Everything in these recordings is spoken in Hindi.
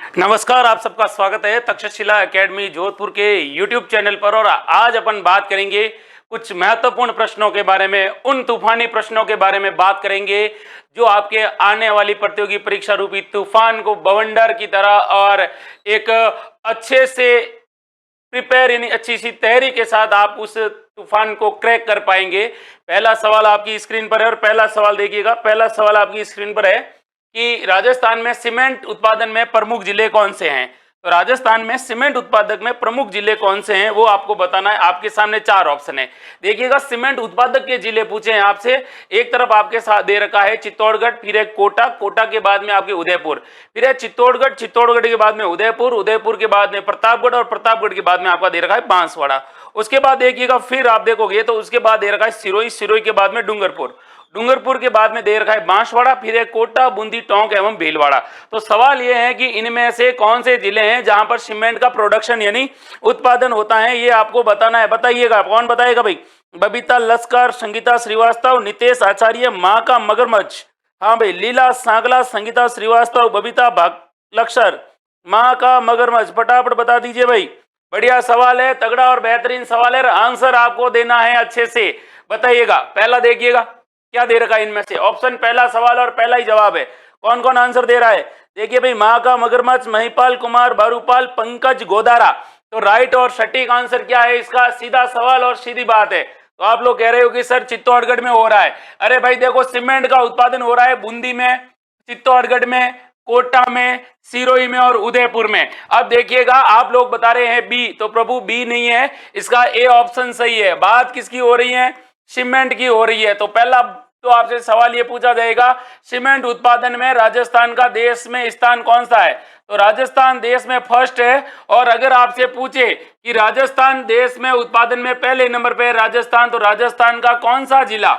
नमस्कार, आप सबका स्वागत है तक्षशिला एकेडमी जोधपुर के YouTube चैनल पर। और आज अपन बात करेंगे कुछ महत्वपूर्ण प्रश्नों के बारे में, उन तूफानी प्रश्नों के बारे में बात करेंगे जो आपके आने वाली प्रतियोगी परीक्षा रूपी तूफान को बवंडर की तरह और एक अच्छे से प्रिपेयर यानी अच्छी सी तैयारी के साथ आप उस तूफान को क्रैक कर पाएंगे। पहला सवाल आपकी स्क्रीन पर है और पहला सवाल देखिएगा। पहला सवाल आपकी स्क्रीन पर है कि राजस्थान में सीमेंट उत्पादन में प्रमुख जिले कौन से हैं। तो राजस्थान में सीमेंट उत्पादक में प्रमुख जिले कौन से हैं वो आपको बताना है। आपके सामने चार ऑप्शन है, देखिएगा। सीमेंट उत्पादक के जिले पूछे हैं आपसे। एक तरफ आपके साथ दे रखा है चित्तौड़गढ़, फिर है कोटा, कोटा के बाद में आपके उदयपुर, फिर है चित्तौड़गढ़, चित्तौड़गढ़ के बाद में उदयपुर, उदयपुर के बाद में प्रतापगढ़ और प्रतापगढ़ के बाद में आपका दे रखा है बांसवाड़ा। उसके बाद देखिएगा, फिर आप देखोगे तो उसके बाद दे रखा है सिरोही, सिरोही के बाद में डूंगरपुर, डूंगरपुर के बाद में दे रखा है बांसवाड़ा, फिर है कोटा, बूंदी, टोंक एवं भीलवाड़ा। तो सवाल यह है कि इनमें से कौन से जिले हैं जहां पर सीमेंट का प्रोडक्शन यानी उत्पादन होता है, ये आपको बताना है। बताइएगा, कौन बताएगा भाई? बबीता लस्कर, संगीता श्रीवास्तव, नितेश आचार्य, माँ का मगरमच्छ। हाँ भाई, लीला सांगला, संगीता श्रीवास्तव, बबीता लक्सर, माँ का मगरमच्छ। फटाफट बता दीजिए भाई। बढ़िया सवाल है, तगड़ा और बेहतरीन सवाल है। आंसर आपको देना है अच्छे से। बताइएगा, पहला देखिएगा क्या दे रखा है इनमें से। ऑप्शन पहला सवाल और पहला ही जवाब है। कौन कौन आंसर दे रहा है? देखिए भाई, माँ का मगरमच्छ, महिपाल कुमार, बारूपाल, पंकज गोदारा। तो राइट और सटीक आंसर क्या है इसका? सीधा सवाल और सीधी बात है। तो आप लोग कह रहे हो कि सर चित्तौड़गढ़ में हो रहा है। अरे भाई देखो, सीमेंट का उत्पादन हो रहा है बूंदी में, चित्तौड़गढ़ में, कोटा में, सिरोही में और उदयपुर में। अब देखिएगा, आप लोग बता रहे हैं बी, तो प्रभु बी नहीं है, इसका ए ऑप्शन सही है। बात किसकी हो रही है? सीमेंट की हो रही है। तो पहला तो आपसे सवाल ये पूछा जाएगा, सीमेंट उत्पादन में राजस्थान का देश में स्थान कौन सा है? तो राजस्थान देश में फर्स्ट है। और अगर आपसे पूछे कि राजस्थान देश में उत्पादन में पहले नंबर पे है राजस्थान, तो राजस्थान का कौन सा जिला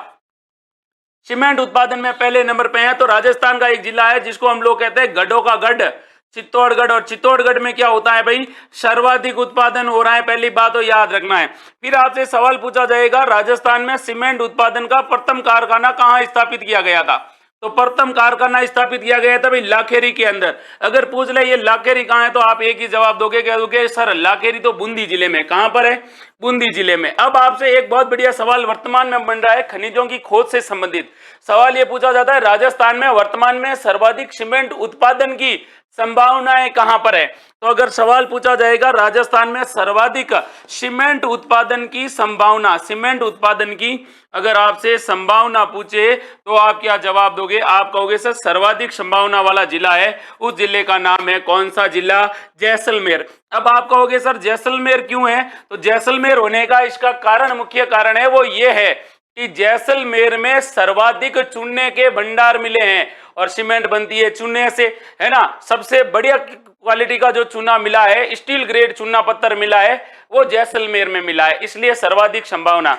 सीमेंट उत्पादन में पहले नंबर पे है? तो राजस्थान का एक जिला है जिसको हम लोग कहते हैं गढ़ों का गढ़, चित्तौड़गढ़। और चित्तौड़गढ़ में क्या होता है भाई? सर्वाधिक उत्पादन हो रहा है। पहली बात तो याद रखना है। फिर आपसे सवाल पूछा जाएगा, राजस्थान में सीमेंट उत्पादन का प्रथम कारखाना कहां स्थापित किया गया था? तो प्रथम कारखाना स्थापित किया गया था भाई लाखेरी के अंदर। अगर पूछ ले ये लाखेरी कहां है, तो आप एक ही जवाब दोगे, क्या दोगे? सर लाखेरी तो बूंदी जिले में। कहां पर है? बूंदी जिले में। अब आपसे एक बहुत बढ़िया सवाल वर्तमान में बन रहा है, खनिजों की खोज से संबंधित सवाल ये पूछा जाता है, राजस्थान में वर्तमान में सर्वाधिक सीमेंट उत्पादन की संभावनाएं कहां पर है? तो अगर सवाल पूछा जाएगा राजस्थान में सर्वाधिक सीमेंट उत्पादन की संभावना, सीमेंट उत्पादन की अगर आपसे संभावना पूछे तो आप क्या जवाब दोगे? आप कहोगे सर सर्वाधिक संभावना वाला जिला है, उस जिले का नाम है कौन सा जिला? जैसलमेर। अब आप कहोगे सर जैसलमेर क्यों है? तो जैसलमेर होने का इसका कारण, मुख्य कारण है वो ये है कि जैसलमेर में सर्वाधिक चूने के भंडार मिले हैं और सीमेंट बनती है चूने से, है ना। सबसे बढ़िया क्वालिटी का जो चूना मिला है, स्टील ग्रेड चूना पत्थर मिला है, वो जैसलमेर में मिला है, इसलिए सर्वाधिक संभावना।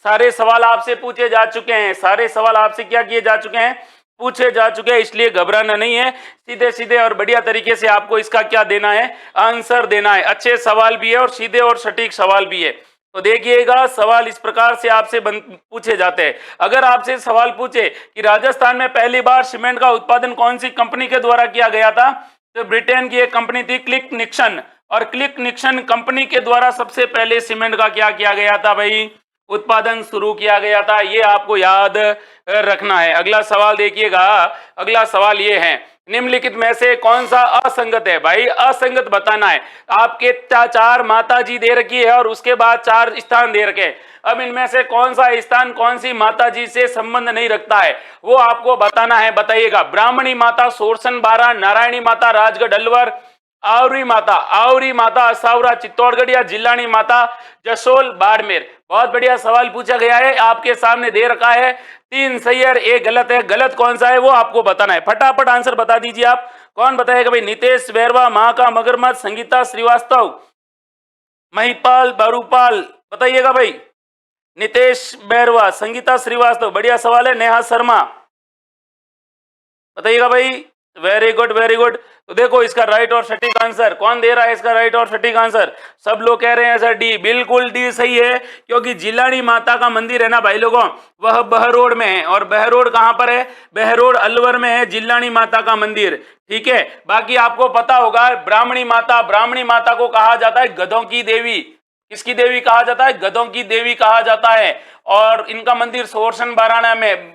सारे सवाल आपसे पूछे जा चुके हैं, सारे सवाल आपसे क्या किए जा चुके हैं? पूछे जा चुके हैं, इसलिए घबराना नहीं है। सीधे सीधे और बढ़िया तरीके से आपको इसका क्या देना है? आंसर देना है। अच्छे सवाल भी है और सीधे और सटीक सवाल भी है। तो देखिएगा, सवाल इस प्रकार से आपसे पूछे जाते हैं। अगर आपसे सवाल पूछे कि राजस्थान में पहली बार सीमेंट का उत्पादन कौन सी कंपनी के द्वारा किया गया था, तो ब्रिटेन की एक कंपनी थी क्लिक निक्सन, और क्लिक निक्सन कंपनी के द्वारा सबसे पहले सीमेंट का क्या किया गया था भाई? उत्पादन शुरू किया गया था। ये आपको याद रखना है। अगला सवाल देखिएगा, अगला सवाल ये है, निम्नलिखित में से कौन सा असंगत है? भाई असंगत बताना है। आपके चार माता जी दे रखी है और उसके बाद चार स्थान दे रखे। अब इनमें से कौन सा स्थान कौन सी माता जी से संबंध नहीं रखता है, वो आपको बताना है। बताइएगा, ब्राह्मणी माता सोरसन बारा, नारायणी माता राजगढ़ अलवर, आवरी माता असावरा चित्तौड़गढ़, या जिलानी माता जसोल बाड़मेर। बहुत बढ़िया सवाल पूछा गया है, आपके सामने दे रखा है। तीन सही है, एक गलत है। गलत कौन सा है वो आपको बताना है। फटाफट आंसर बता दीजिए आप। कौन बताएगा भाई? नितेश बैरवा, माँ का मगरमच्छ, संगीता श्रीवास्तव, महिपाल, बारूपाल। बताइएगा भाई। नितेश बैरवा, संगीता श्रीवास्तव, बढ़िया सवाल है। नेहा शर्मा, बताइएगा भाई। Very good very good. तो देखो इसका राइट और सटीक आंसर कौन दे रहा है, इसका राइट और सटीक आंसर सब लोग कह रहे हैं सर डी, बिल्कुल डी सही है, क्योंकि जिलानी माता का मंदिर है ना भाई लोगों, वह बहरोड में है। और बहरोड कहां पर है, बहरोड अलवर में है जिलानी माता का मंदिर। ठीक है, बाकी आपको पता होगा ब्राह्मणी माता, ब्राह्मणी माता को कहा जाता है गधों की देवी। किसकी देवी कहा जाता है, गधों की देवी कहा जाता है। और इनका मंदिर सोरसन बाराना में,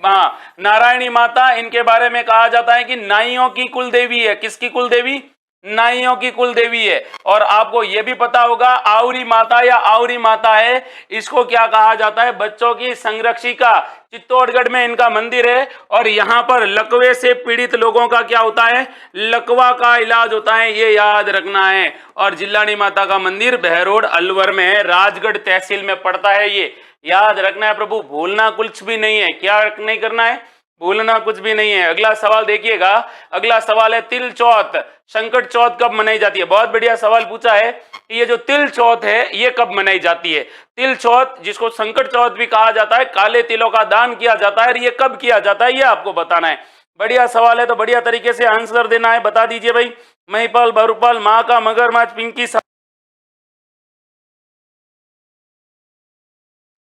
नारायणी माता, इनके बारे में कहा जाता है कि नाइयों की कुल देवी है। किसकी कुल देवी, नाइयों की कुल देवी है। और आपको यह भी पता होगा आउरी माता या आउरी माता है, इसको क्या कहा जाता है, बच्चों की संरक्षिका। चित्तौड़गढ़ में इनका मंदिर है और यहाँ पर लकवे से पीड़ित लोगों का क्या होता है, लकवा का इलाज होता है, ये याद रखना है। और जिलानी माता का मंदिर बहरोड अलवर में है, राजगढ़ तहसील में पड़ता है, ये याद रखना है प्रभु, भूलना कुछ भी नहीं है। क्या नहीं करना है, भूलना कुछ भी नहीं है। अगला सवाल देखिएगा, अगला सवाल है तिल चौथ, संकट चौथ कब मनाई जाती है। बहुत बढ़िया सवाल पूछा है कि ये जो तिल चौथ है ये कब मनाई जाती है। तिल चौथ जिसको संकट चौथ भी कहा जाता है, काले तिलों का दान किया जाता है, और ये कब किया जाता है ये आपको बताना है। बढ़िया सवाल है, तो बढ़िया तरीके से आंसर देना है, बता दीजिए भाई। महिपाल, बहुपाल, माँ का, मगरमच्छ, पिंकी,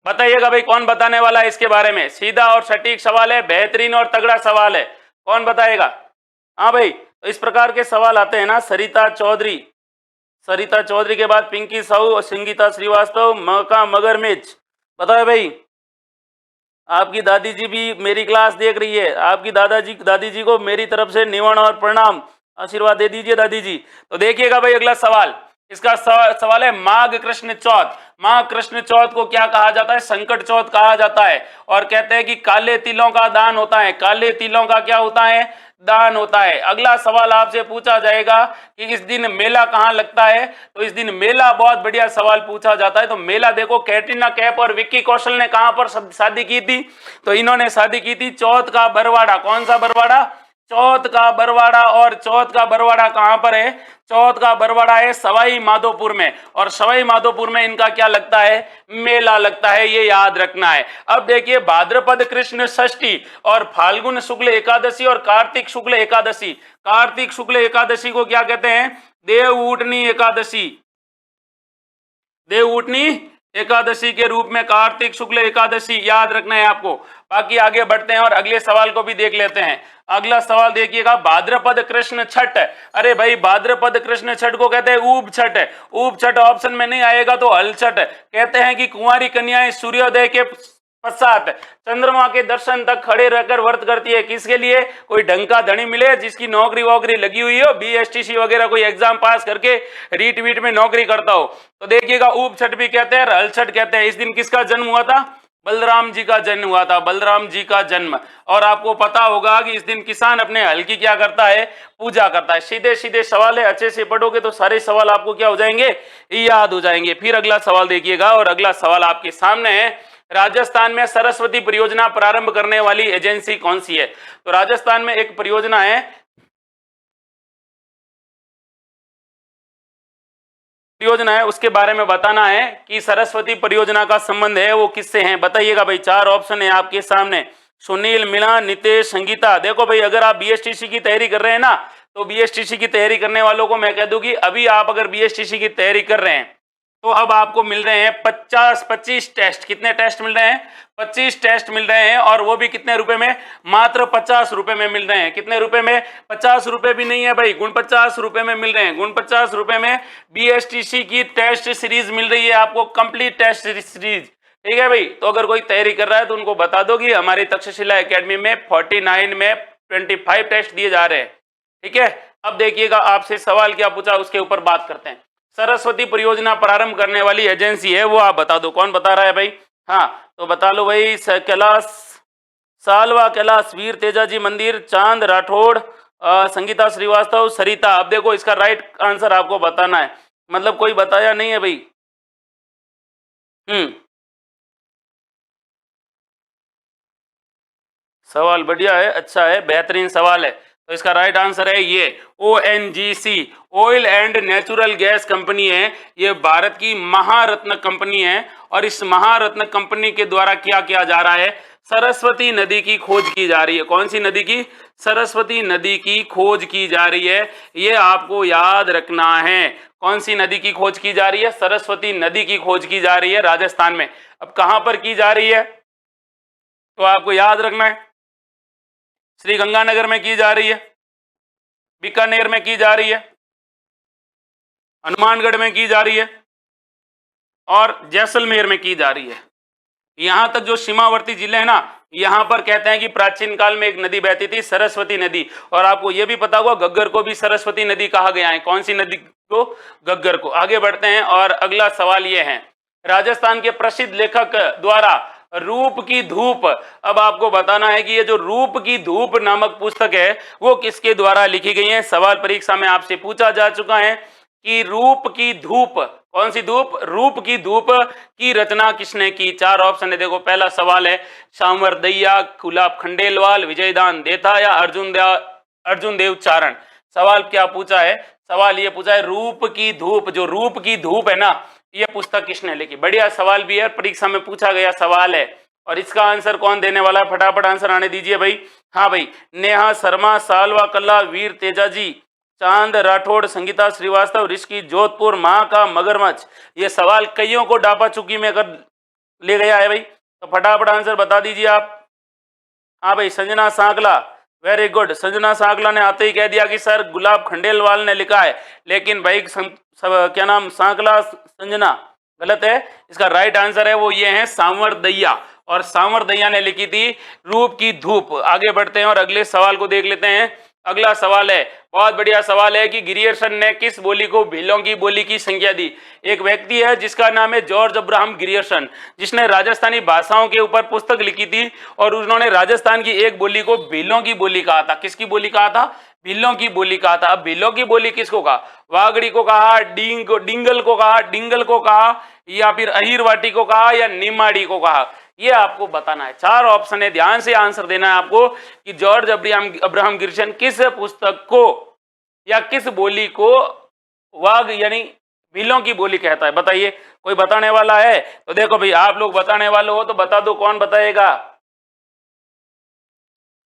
बताइएगा भाई कौन बताने वाला है इसके बारे में। सीधा और सटीक सवाल है, बेहतरीन और तगड़ा सवाल है, कौन बताएगा। हाँ भाई, तो इस प्रकार के सवाल आते हैं ना, सरिता चौधरी, सरिता चौधरी के बाद पिंकी साहू और संगीता श्रीवास्तव, मका मगरमच्छ। बताओ भाई, आपकी दादी जी भी मेरी क्लास देख रही है, आपकी दादी जी को मेरी तरफ से निमन और प्रणाम, आशीर्वाद दे दीजिए दादी जी। तो देखिएगा भाई अगला सवाल, इसका सवाल है माघ कृष्ण चौथ। माघ कृष्ण चौथ को क्या कहा जाता है, संकट चौथ कहा जाता है। और कहते हैं कि काले तिलों का दान होता है, काले तिलों का क्या होता है, दान होता है। अगला सवाल आपसे पूछा जाएगा कि इस दिन मेला कहाँ लगता है, तो इस दिन मेला, बहुत बढ़िया सवाल पूछा जाता है। तो मेला देखो, कैटरीना कैफ और विक्की कौशल ने कहां पर शादी की थी, तो इन्होंने शादी की थी चौथ का बरवाड़ा। कौन सा बरवाड़ा, चौथ का बरवाड़ा। और चौथ का बरवाड़ा कहां पर है, चौथ का बरवाड़ा है सवाई माधोपुर में। और सवाई माधोपुर में इनका क्या लगता है, मेला लगता है, ये याद रखना है। अब देखिए भाद्रपद कृष्ण षष्ठी और फाल्गुन शुक्ल एकादशी और कार्तिक शुक्ल एकादशी, कार्तिक शुक्ल एकादशी को क्या कहते हैं, देवउठनी एकादशी, देवउठनी एकादशी के रूप में कार्तिक शुक्ल एकादशी याद रखना है आपको। बाकी आगे बढ़ते हैं और अगले सवाल को भी देख लेते हैं। अगला सवाल देखिएगा, भाद्रपद कृष्ण छठ। अरे भाई, भाद्रपद कृष्ण छठ को कहते हैं ऊब छठ। ऊब छठ ऑप्शन में नहीं आएगा तो हल छठ। कहते हैं कि कुंवारी कन्याएं सूर्योदय के पश्चात चंद्रमा के दर्शन तक खड़े रहकर व्रत करती है। किसके लिए, कोई ढंग का धनी मिले जिसकी नौकरी वोकरी लगी हुई हो, बीएसटीसी वगैरह कोई एग्जाम पास करके रीट वीट में नौकरी करता हो। तो देखिएगा ऊब छठ भी कहते हैं, हल छठ कहते हैं। इस दिन किसका जन्म हुआ था, बलराम जी का जन्म हुआ था, बलराम जी का जन्म। और आपको पता होगा कि इस दिन किसान अपने हल की क्या करता है, पूजा करता है। सीधे सीधे सवाल है, अच्छे से पढ़ोगे तो सारे सवाल आपको क्या हो जाएंगे, याद हो जाएंगे। फिर अगला सवाल देखिएगा, और अगला सवाल आपके सामने है, राजस्थान में सरस्वती परियोजना प्रारंभ करने वाली एजेंसी कौन सी है। तो राजस्थान में एक परियोजना है, परियोजना है, उसके बारे में बताना है कि सरस्वती परियोजना का संबंध है वो किससे है। बताइएगा भाई, चार ऑप्शन है आपके सामने, सुनील, मीणा, नितेश, संगीता। देखो भाई, अगर आप बीएसटीसी की तैयारी कर रहे हैं ना, तो बीएसटीसी की तैयारी करने वालों को मैं कह दूं कि अभी आप अगर बीएसटीसी की तैयारी कर रहे हैं तो अब आपको मिल रहे हैं 25 टेस्ट। कितने टेस्ट मिल रहे हैं, 25 टेस्ट मिल रहे हैं। और वो भी कितने रुपए में, मात्र 50 रुपए में मिल रहे हैं। कितने रुपए में, 50 रुपए भी नहीं है भाई, 49 रुपए में मिल रहे हैं। 49 रुपए में बीएसटीसी की टेस्ट सीरीज मिल रही है आपको, कंप्लीट टेस्ट सीरीज। ठीक है भाई, तो अगर कोई तैयारी कर रहा है तो उनको बता दो कि हमारी तक्षशिला एकेडमी में 49 में 25 टेस्ट दिए जा रहे हैं। ठीक है, अब देखिएगा आपसे सवाल क्या पूछा, उसके ऊपर बात करते हैं। सरस्वती परियोजना प्रारंभ करने वाली एजेंसी है वो आप बता दो, कौन बता रहा है भाई। हाँ, तो बता लो भाई, कैलाश सालवा, कैलाश, वीर तेजाजी मंदिर, चांद राठौड़, संगीता श्रीवास्तव, सरिता। अब देखो इसका राइट आंसर आपको बताना है, मतलब कोई बताया नहीं है भाई। सवाल बढ़िया है, अच्छा है, बेहतरीन सवाल है। तो इसका राइट आंसर है ये ONGC, oil and natural gas company है। ये भारत की महारत्न कंपनी है और इस महारत्न कंपनी के द्वारा क्या किया जा रहा है, सरस्वती नदी की खोज की जा रही है। कौन सी नदी की, सरस्वती नदी की खोज की जा रही है, ये आपको याद रखना है। कौन सी नदी की खोज की जा रही है? सरस्वती नदी की खोज की जा रही है राजस्थान में। अब कहां पर की जा रही है तो आपको याद रखना है, श्री गंगानगर में की जा रही है, बीकानेर में की जा रही है, हनुमानगढ़ में की जा रही है और जैसलमेर में की जा रही है। यहां तक जो सीमावर्ती जिले हैं ना, यहां पर कहते हैं कि प्राचीन काल में एक नदी बहती थी, सरस्वती नदी। और आपको यह भी पता होगा गग्गर को भी सरस्वती नदी कहा गया है। कौन सी नदी को? गग्गर को। आगे बढ़ते हैं और अगला सवाल यह है, राजस्थान के प्रसिद्ध लेखक द्वारा रूप की धूप, अब आपको बताना है कि ये जो रूप की धूप नामक पुस्तक है वो किसके द्वारा लिखी गई है। सवाल परीक्षा में आपसे पूछा जा चुका है कि रूप की धूप, कौन सी धूप? रूप की धूप की रचना किसने की? चार ऑप्शन है। देखो, पहला सवाल है सांवर दैया, गुलाब खंडेलवाल, विजयदान देथा या अर्जुन देव चारण। सवाल क्या पूछा है? सवाल ये पूछा है रूप की धूप, जो रूप की धूप है ना, ये पुस्तक किसने लिखी? बढ़िया सवाल भी है, परीक्षा में पूछा गया सवाल है। और इसका आंसर कौन देने वाला है? फटाफट आंसर आने दीजिए भाई। हाँ भाई, नेहा शर्मा, सालवा कल्ला, वीर तेजाजी, चांद राठौड़, संगीता श्रीवास्तव, ऋषि जोधपुर, माँ का मगरमच्छ। ये सवाल कईयों को डापा चुकी में कर ले गया है भाई, तो फटाफट आंसर बता दीजिए आप। हाँ भाई, संजना सांकला, वेरी गुड। संजना सांकला ने आते ही कह दिया कि सर गुलाब खंडेलवाल ने लिखा है, लेकिन भाई क्या नाम? सांकला संजना गलत है। इसका राइट आंसर है वो ये है सांवर दैया, और सांवर दैया ने लिखी थी रूप की धूप। आगे बढ़ते हैं और अगले सवाल को देख लेते हैं। अगला सवाल है, बहुत बढ़िया सवाल है कि गिरियर्सन ने किस बोली को भीलों की बोली की संज्ञा दी? एक व्यक्ति है जिसका नाम है जॉर्ज अब्राहम गिरियर्सन, जिसने राजस्थानी भाषाओं के ऊपर पुस्तक लिखी थी और उन्होंने राजस्थान की एक बोली को भीलों की बोली कहा था। किसकी बोली कहा था? भीलों की बोली कहा था। अब भीलों की बोली किसको कहा? वागड़ी को कहा, डिंगल को कहा, डिंगल को कहा, या फिर अहिरवाटी को कहा, या निमाड़ी को कहा? ये आपको बताना है। चार ऑप्शन है, ध्यान से आंसर देना है आपको कि जॉर्ज अब्राहम गिरियर्सन किस पुस्तक को या किस बोली को वाग यानी भीलों की बोली कहता है। बताइए, कोई बताने वाला है? तो देखो भाई, आप लोग बताने वाले हो तो बता दो, कौन बताएगा?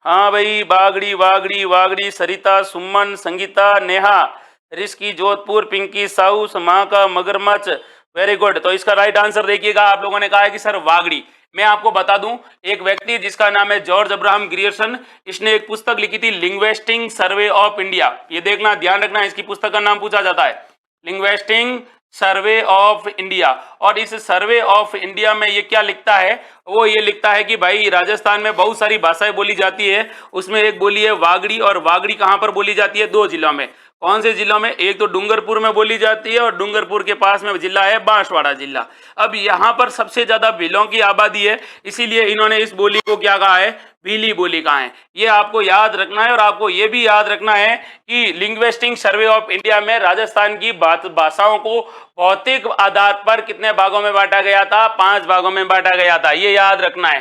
हाँ भाई, बागड़ी वागड़ी वागड़ी, सरिता, सुमन, संगीता, नेहा, ऋषि जोधपुर, पिंकी साहू, माँ का मगरमच्छ। Very good. तो इसका राइट आंसर देखिएगा, आप लोगों ने कहा है कि सर वागड़ी। मैं आपको बता दूं, एक व्यक्ति जिसका नाम है जॉर्ज अब्राहम गिरियर्सन, इसने एक पुस्तक लिखी थी लिंग्विस्टिक सर्वे ऑफ इंडिया। ये देखना, ध्यान रखना, इसकी पुस्तक का नाम पूछा जाता है लिंग्विस्टिक सर्वे ऑफ इंडिया। और इस सर्वे ऑफ इंडिया में ये क्या लिखता है? वो ये लिखता है कि भाई राजस्थान में बहुत सारी भाषाएं बोली जाती है, उसमें एक बोली है वागड़ी। और वागड़ी कहाँ पर बोली जाती है? दो जिलों में। कौन से जिलों में? एक तो डूंगरपुर में बोली जाती है और डूंगरपुर के पास में जिला है बांसवाड़ा जिला। अब यहाँ पर सबसे ज्यादा भीलों की आबादी है, इसीलिए इन्होंने इस बोली को क्या कहा है? भीली बोली कहा है। ये आपको याद रखना है। और आपको ये भी याद रखना है कि लिंग्विस्टिक सर्वे ऑफ इंडिया में राजस्थान की भाषाओं को भौतिक आधार पर कितने भागों में बांटा गया था? 5 भागों में बांटा गया था, ये याद रखना है।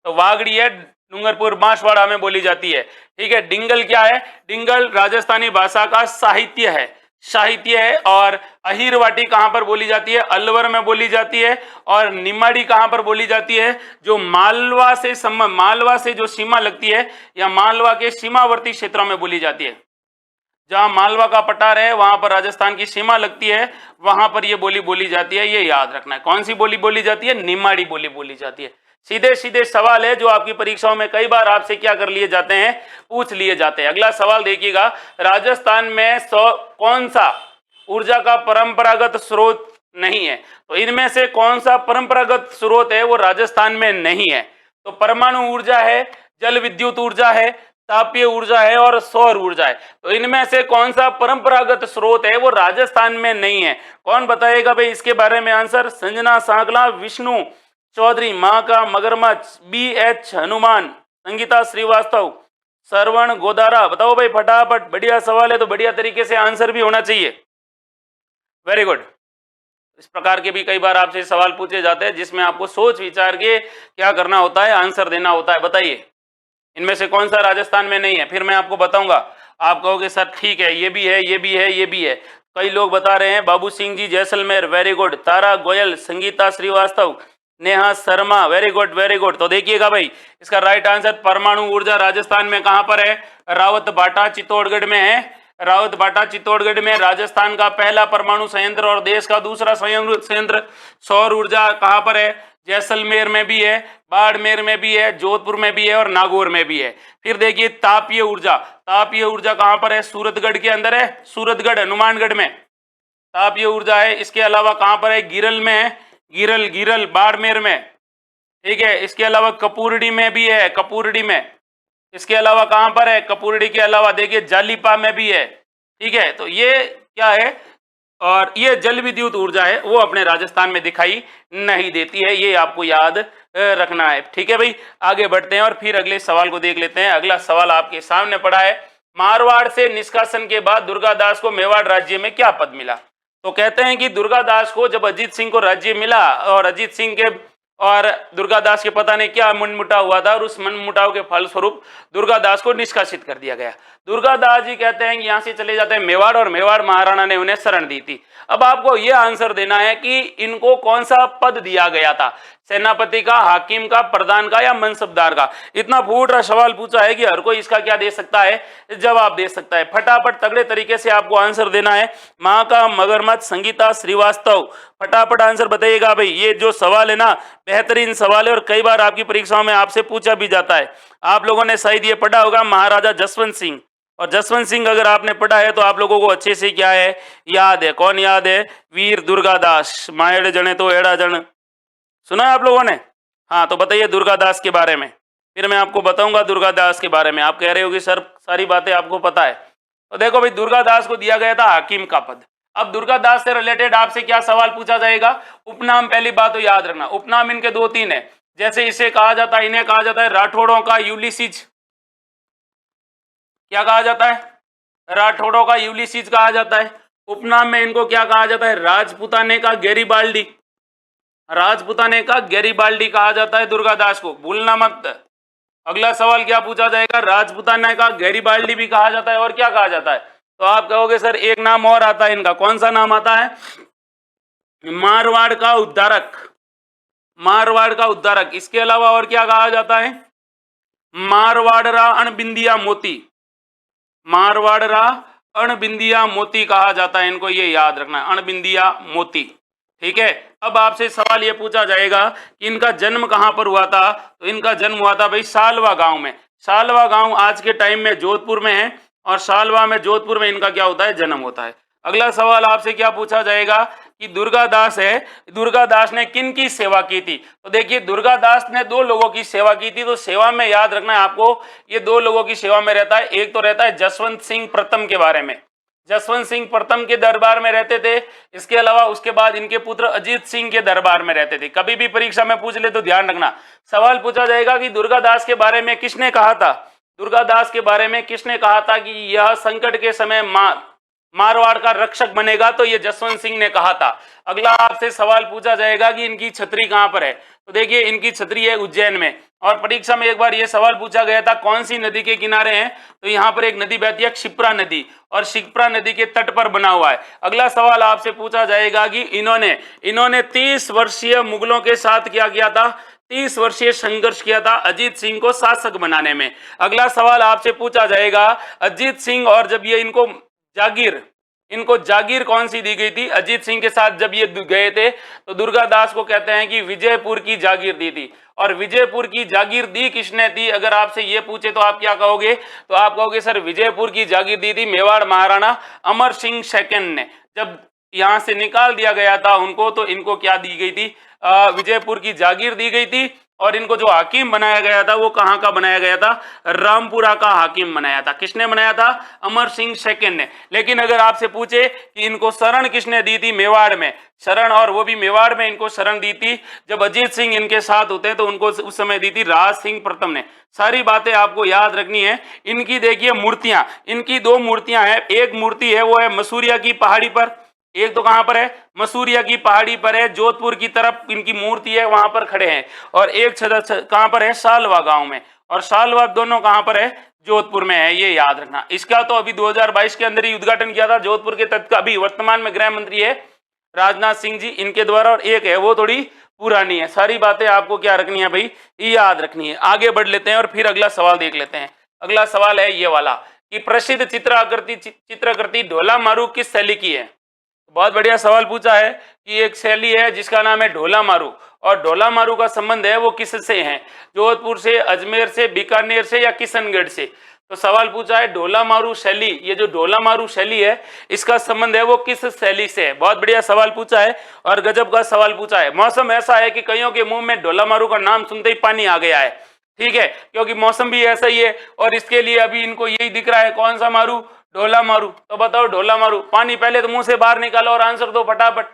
तो वागड़ी है डूंगरपुर बांसवाड़ा में बोली जाती है, ठीक है। डिंगल क्या है? डिंगल राजस्थानी भाषा का साहित्य है, साहित्य है। और अहिरवाटी कहां पर बोली जाती है? अलवर में बोली जाती है। और निमाड़ी कहां पर बोली जाती है? जो मालवा से जो सीमा लगती है या मालवा के सीमावर्ती क्षेत्रों में बोली जाती है। जहां मालवा का पठार है वहां पर राजस्थान की सीमा लगती है, वहां पर यह बोली बोली जाती है। ये याद रखना है। कौन सी बोली बोली जाती है? निमाड़ी बोली बोली जाती है। सीधे सीधे सवाल है जो आपकी परीक्षाओं में कई बार आपसे क्या कर लिए जाते हैं? पूछ लिए जाते हैं। अगला सवाल देखिएगा, राजस्थान में कौन सा ऊर्जा का परंपरागत स्रोत नहीं है? तो इनमें से कौन सा परंपरागत स्रोत है वो राजस्थान में नहीं है? तो परमाणु ऊर्जा है, जल विद्युत ऊर्जा है, तापीय ऊर्जा है और सौर ऊर्जा है। तो इनमें से कौन सा परंपरागत स्रोत है वो राजस्थान में नहीं है? कौन बताएगा भाई इसके बारे में आंसर? संजना सांकला, विष्णु चौधरी, माँ का मगरमच्छ, BH हनुमान, संगीता श्रीवास्तव, श्रवण गोदारा। बताओ भाई फटाफट, बढ़िया सवाल है तो बढ़िया तरीके से आंसर भी होना चाहिए। Very good. इस प्रकार के भी कई बार आपसे सवाल पूछे जाते हैं जिसमें आपको सोच विचार के क्या करना होता है? आंसर देना होता है। बताइए, इनमें से कौन सा राजस्थान में नहीं है? फिर मैं आपको बताऊंगा। आप कहोगे सर ठीक है, ये भी है, ये भी है, ये भी है। कई लोग बता रहे हैं, Babu Singh ji Jaisalmer, very good. Tara Goyal, Sangeeta Shrivastava, Neha Sharma, very good very good. तो देखिएगा भाई, इसका राइट आंसर परमाणु ऊर्जा राजस्थान में कहां पर है? रावतभाटा चित्तौड़गढ़ में है। रावतभाटा चित्तौड़गढ़ में राजस्थान का पहला परमाणु संयंत्र और देश का दूसरा संयंत्र। सौर ऊर्जा कहां पर है? जैसलमेर में भी है, बाड़मेर में भी है, जोधपुर में भी है और नागौर में भी है। फिर देखिए तापीय ऊर्जा, तापीय ऊर्जा कहां पर है? सूरतगढ़ के अंदर है, सूरतगढ़ हनुमानगढ़ में तापीय ऊर्जा है। इसके अलावा कहां पर है? गिरल में है, गिरल बाड़मेर में, ठीक है। इसके अलावा कपूरडी में भी है, कपूरडी में। इसके अलावा कहां पर है? कपूरडी के अलावा देखिए जालीपा में भी है, ठीक है। तो ये क्या है? और ये जल विद्युत ऊर्जा है, वो अपने राजस्थान में दिखाई नहीं देती है, ये आपको याद रखना है, ठीक है भाई। आगे बढ़ते हैं और फिर अगले सवाल को देख लेते हैं। अगला सवाल आपके सामने पड़ा है, मारवाड़ से निष्कासन के बाद दुर्गादास को मेवाड़ राज्य में क्या पद मिला? तो कहते हैं कि दुर्गादास को जब अजीत सिंह को राज्य मिला और अजीत सिंह के और दुर्गादास के पता नहीं क्या मनमुटाव हुआ था और उस मनमुटाव के फलस्वरूप दुर्गादास को निष्कासित कर दिया गया। दुर्गादास जी कहते हैं कि यहां से चले जाते हैं मेवाड़ और मेवाड़ महाराणा ने उन्हें शरण दी थी। अब आपको यह आंसर देना है कि इनको कौन सा पद दिया गया था, सेनापति का, हाकिम का, प्रधान का या मनसबदार का? इतना फूट रहा सवाल पूछा है कि हर कोई इसका क्या दे सकता है, जवाब दे सकता है। फटाफट तगड़े तरीके से आपको आंसर देना है। माँ का मगरमच्छ, संगीता श्रीवास्तव, फटाफट आंसर बताइएगा भाई। ये जो सवाल है ना, बेहतरीन सवाल है और कई बार आपकी परीक्षाओं में आपसे पूछा भी जाता है। आप लोगों ने शायद ये पढ़ा होगा महाराजा जसवंत सिंह, और जसवंत सिंह अगर आपने पढ़ा है तो आप लोगों को अच्छे से क्या है, याद है। कौन याद है? वीर दुर्गादास, मायड़ जने तो एड़ा जन, सुना है आप लोगों ने? हाँ, तो बताइए दुर्गादास के बारे में, फिर मैं आपको बताऊंगा दुर्गादास के बारे में। आप कह रहे हो कि सर सारी बातें आपको पता है। तो देखो भाई, दुर्गादास को दिया गया था हाकिम का पद। अब दुर्गादास से रिलेटेड आपसे क्या सवाल पूछा जाएगा? उपनाम, पहली बात तो याद रखना, उपनाम इनके दो तीन है। जैसे इसे कहा जाता है, इन्हें कहा जाता है राठौड़ों का यूलिसीज। क्या कहा जाता है? राठौड़ों का यूलिसीज कहा जाता है। उपनाम में इनको क्या कहा जाता है? राजपुताने का गैरीबाल्डी, राजपुताने का गैरीबाल्डी कहा जाता है दुर्गादास को, भूलना मत। अगला सवाल क्या पूछा जाएगा? राजपुताने का गैरीबाल्डी भी कहा जाता है और क्या कहा जाता है? तो आप कहोगे सर एक नाम और आता है इनका, कौन सा नाम आता है? मारवाड़ का उद्धारक, मारवाड़ का उद्धारक। इसके अलावा और क्या कहा जाता है? मारवाड़रा अणबिंदिया मोती, मारवाड़रा अणबिंदिया मोती कहा जाता है इनको, ये याद रखना, अणबिंदिया मोती, ठीक है। अब आपसे सवाल ये पूछा जाएगा कि इनका जन्म कहां पर हुआ था? तो इनका जन्म हुआ था भाई सालवा गांव में। सालवा गांव आज के टाइम में जोधपुर में है और सालवा में, जोधपुर में इनका क्या होता है? जन्म होता है। अगला सवाल आपसे क्या पूछा जाएगा कि दुर्गादास है, दुर्गादास ने किन की सेवा की थी? तो देखिए दुर्गादास ने दो लोगों की सेवा की थी। तो सेवा में याद रखना है आपको, ये दो लोगों की सेवा में रहता है। एक तो रहता है जसवंत सिंह प्रथम के बारे में, जसवंत सिंह प्रथम के दरबार में रहते थे। इसके अलावा उसके बाद इनके पुत्र अजीत सिंह के दरबार में रहते थे। कभी भी परीक्षा में पूछ ले तो ध्यान रखना, सवाल पूछा जाएगा कि दुर्गादास के बारे में किसने कहा था, दुर्गादास के बारे में किसने कहा था कि यह संकट के समय मारवाड़ का रक्षक बनेगा? तो ये जसवंत सिंह ने कहा था। अगला आपसे सवाल पूछा जाएगा कि इनकी छतरी कहां पर है? तो देखिए इनकी छतरी है उज्जैन में। और परीक्षा में एक बार ये सवाल पूछा गया था कौन सी नदी के किनारे हैं? तो यहाँ पर एक नदी बहती है क्षिप्रा नदी, और क्षिप्रा नदी के तट पर बना हुआ है। अगला सवाल आपसे पूछा जाएगा कि इन्होंने 30 वर्षीय मुगलों के साथ क्या किया था? 30 वर्षीय संघर्ष किया था अजीत सिंह को शासक बनाने में। अगला सवाल आपसे पूछा जाएगा, अजीत सिंह और जब ये इनको जागीर कौन सी दी गई थी? अजीत सिंह के साथ जब ये गए थे तो दुर्गादास को कहते हैं कि विजयपुर की जागीर दी थी। और विजयपुर की जागीर दी किसने दी? अगर आपसे ये पूछे तो आप क्या कहोगे? तो आप कहोगे सर विजयपुर की जागीर दी थी मेवाड़ महाराणा अमर सिंह सेकंड ने। जब यहां से निकाल दिया गया था उनको, तो इनको क्या दी गई थी? विजयपुर की जागीर दी गई थी। और इनको जो हाकिम बनाया गया था वो कहां का बनाया गया था? रामपुरा का हाकिम बनाया था। किसने बनाया था? अमर सिंह सेकंड ने। लेकिन अगर आपसे पूछे कि इनको शरण किसने दी थी मेवाड़ में, शरण, और वो भी मेवाड़ में इनको शरण दी थी जब अजीत सिंह इनके साथ होते हैं, तो उनको उस समय दी थी राज सिंह प्रथम ने। सारी बातें आपको याद रखनी है। इनकी देखिए मूर्तियां, इनकी दो मूर्तियां हैं। एक मूर्ति है वो है मसूरिया की पहाड़ी पर, एक तो कहां पर है? मसूरिया की पहाड़ी पर है, जोधपुर की तरफ इनकी मूर्ति है, वहां पर खड़े हैं। और एक कहां पर है? सालवा गांव में। और सालवा दोनों कहां पर है? जोधपुर में है, ये याद रखना। इसका तो अभी 2022 के अंदर ही उद्घाटन किया था जोधपुर के तत्कालीन, अभी वर्तमान में गृह मंत्री है राजनाथ सिंह जी, इनके द्वारा। और एक है वो थोड़ी पुरानी है। सारी बातें आपको क्या रखनी है भाई, याद रखनी है। आगे बढ़ लेते हैं और फिर अगला सवाल देख लेते हैं। अगला सवाल है ये वाला कि प्रसिद्ध चित्रकृति ढोला मारू किस शैली की है। बहुत बढ़िया सवाल पूछा है कि एक शैली है जिसका नाम है ढोला मारू, और ढोला मारू का संबंध है वो किससे है, जोधपुर से, अजमेर से, बीकानेर से या किशनगढ़ से। तो सवाल पूछा है ढोला मारू शैली, ये जो ढोला मारू शैली है इसका संबंध है वो किस शैली से है। बहुत बढ़िया सवाल पूछा है और गजब का सवाल पूछा है। मौसम ऐसा है कि कईयों के मुंह में ढोला मारू का नाम सुनते ही पानी आ गया है, ठीक है, क्योंकि मौसम भी ऐसा ही है और इसके लिए अभी इनको यही दिख रहा है, कौन सा मारू, ढोला मारू। तो बताओ ढोला मारू, पानी पहले तो मुंह से बाहर निकालो और आंसर दो फटाफट।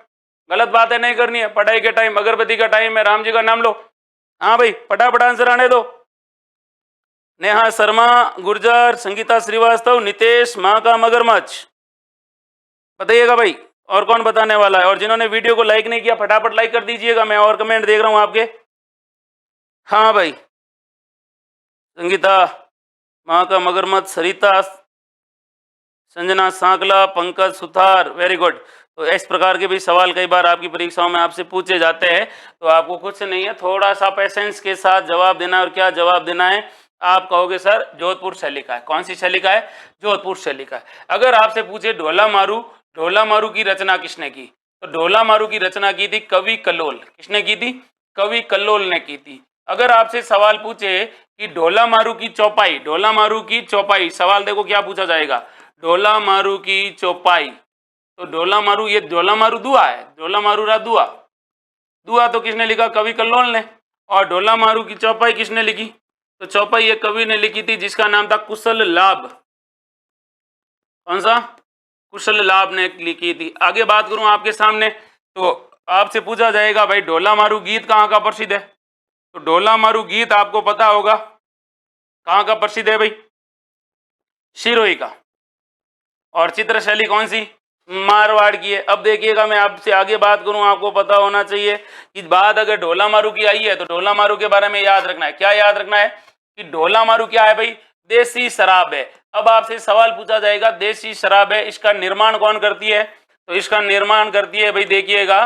गलत बातें नहीं करनी है, पढ़ाई के टाइम, अगरबत्ती का टाइम है, राम जी का नाम लो। हाँ भाई फटाफट आंसर आने दो। नेहा शर्मा, गुर्जर, संगीता श्रीवास्तव, नितेश, माँ का मगरमच्छ, बताइएगा भाई और कौन बताने वाला है। और जिन्होंने वीडियो को लाइक नहीं किया फटाफट लाइक कर दीजिएगा, मैं और कमेंट देख रहा हूं आपके। हाँ भाई, संगीता, माँ का मगरमच्छ, सरिता, संजना सांकला, पंकज सुथार, वेरी गुड। तो इस प्रकार के भी सवाल कई बार आपकी परीक्षाओं में आपसे पूछे जाते हैं, तो आपको कुछ नहीं है, थोड़ा सा पेशेंस के साथ जवाब देना है। और क्या जवाब देना है, आप कहोगे सर जोधपुर शैली का है। कौन सी शैली का है, जोधपुर शैली का है। अगर आपसे पूछे ढोला मारू, ढोला मारू की रचना किसने की, तो ढोला मारू की रचना की थी कवि कल्लोल। किसने की थी, कवि कल्लोल ने की थी। अगर आपसे सवाल पूछे कि ढोला मारू की चौपाई, ढोला मारू की चौपाई, सवाल देखो क्या पूछा जाएगा, ढोला मारू की चौपाई। तो ढोला मारू, ये ढोला मारू दुआ है, ढोला मारू रा दुआ, दुआ तो किसने लिखा, कवि कल्लोल ने। और ढोला मारू की चौपाई किसने लिखी, तो चौपाई ये कवि ने लिखी थी जिसका नाम था कुशल लाभ। कौन सा, कुशल लाभ ने लिखी थी। आगे बात करूं आपके सामने, तो आपसे पूछा जाएगा भाई ढोला मारू गीत कहाँ का प्रसिद्ध है, तो ढोला मारू गीत आपको पता होगा कहाँ का प्रसिद्ध है भाई, सिरोही का। और चित्र शैली कौन सी, मारवाड़ की है। अब देखिएगा मैं आपसे आगे बात करूं, आपको पता होना चाहिए कि बात अगर ढोला मारू की आई है तो ढोला मारू के बारे में याद रखना है। क्या याद रखना है कि ढोला मारू क्या है भाई, देसी शराब है। अब आपसे सवाल पूछा जाएगा देसी शराब है, इसका निर्माण कौन करती है, तो इसका निर्माण करती है भाई, देखिएगा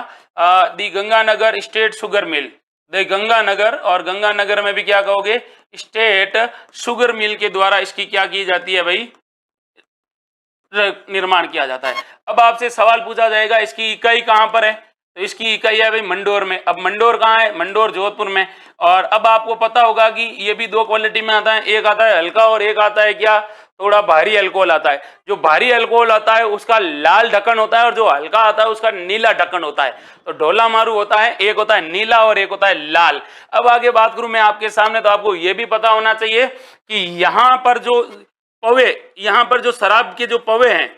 दी गंगानगर स्टेट शुगर मिल, दी गंगानगर। और गंगानगर में भी क्या कहोगे, स्टेट शुगर मिल के द्वारा इसकी क्या की जाती है भाई, निर्माण किया जाता है। अब आपसे सवाल पूछा जाएगा इसकी इकाई कहां पर है, तो इसकी इकाई है भाई मंडोर में। अब मंडोर कहाँ है, मंडोर जोधपुर में। और अब आपको पता होगा कि ये भी दो क्वालिटी में आता है, एक आता है हल्का और एक आता है क्या, थोड़ा भारी अल्कोहल आता है। जो भारी अल्कोहल आता है उसका लाल ढक्कन होता है और जो हल्का आता है उसका नीला ढक्कन होता है। तो ढोला मारू होता है, एक होता है नीला और एक होता है लाल। अब आगे बात करूं मैं आपके सामने, तो आपको यह भी पता होना चाहिए कि यहां पर जो पवे, यहां पर जो शराब के जो पवे हैं,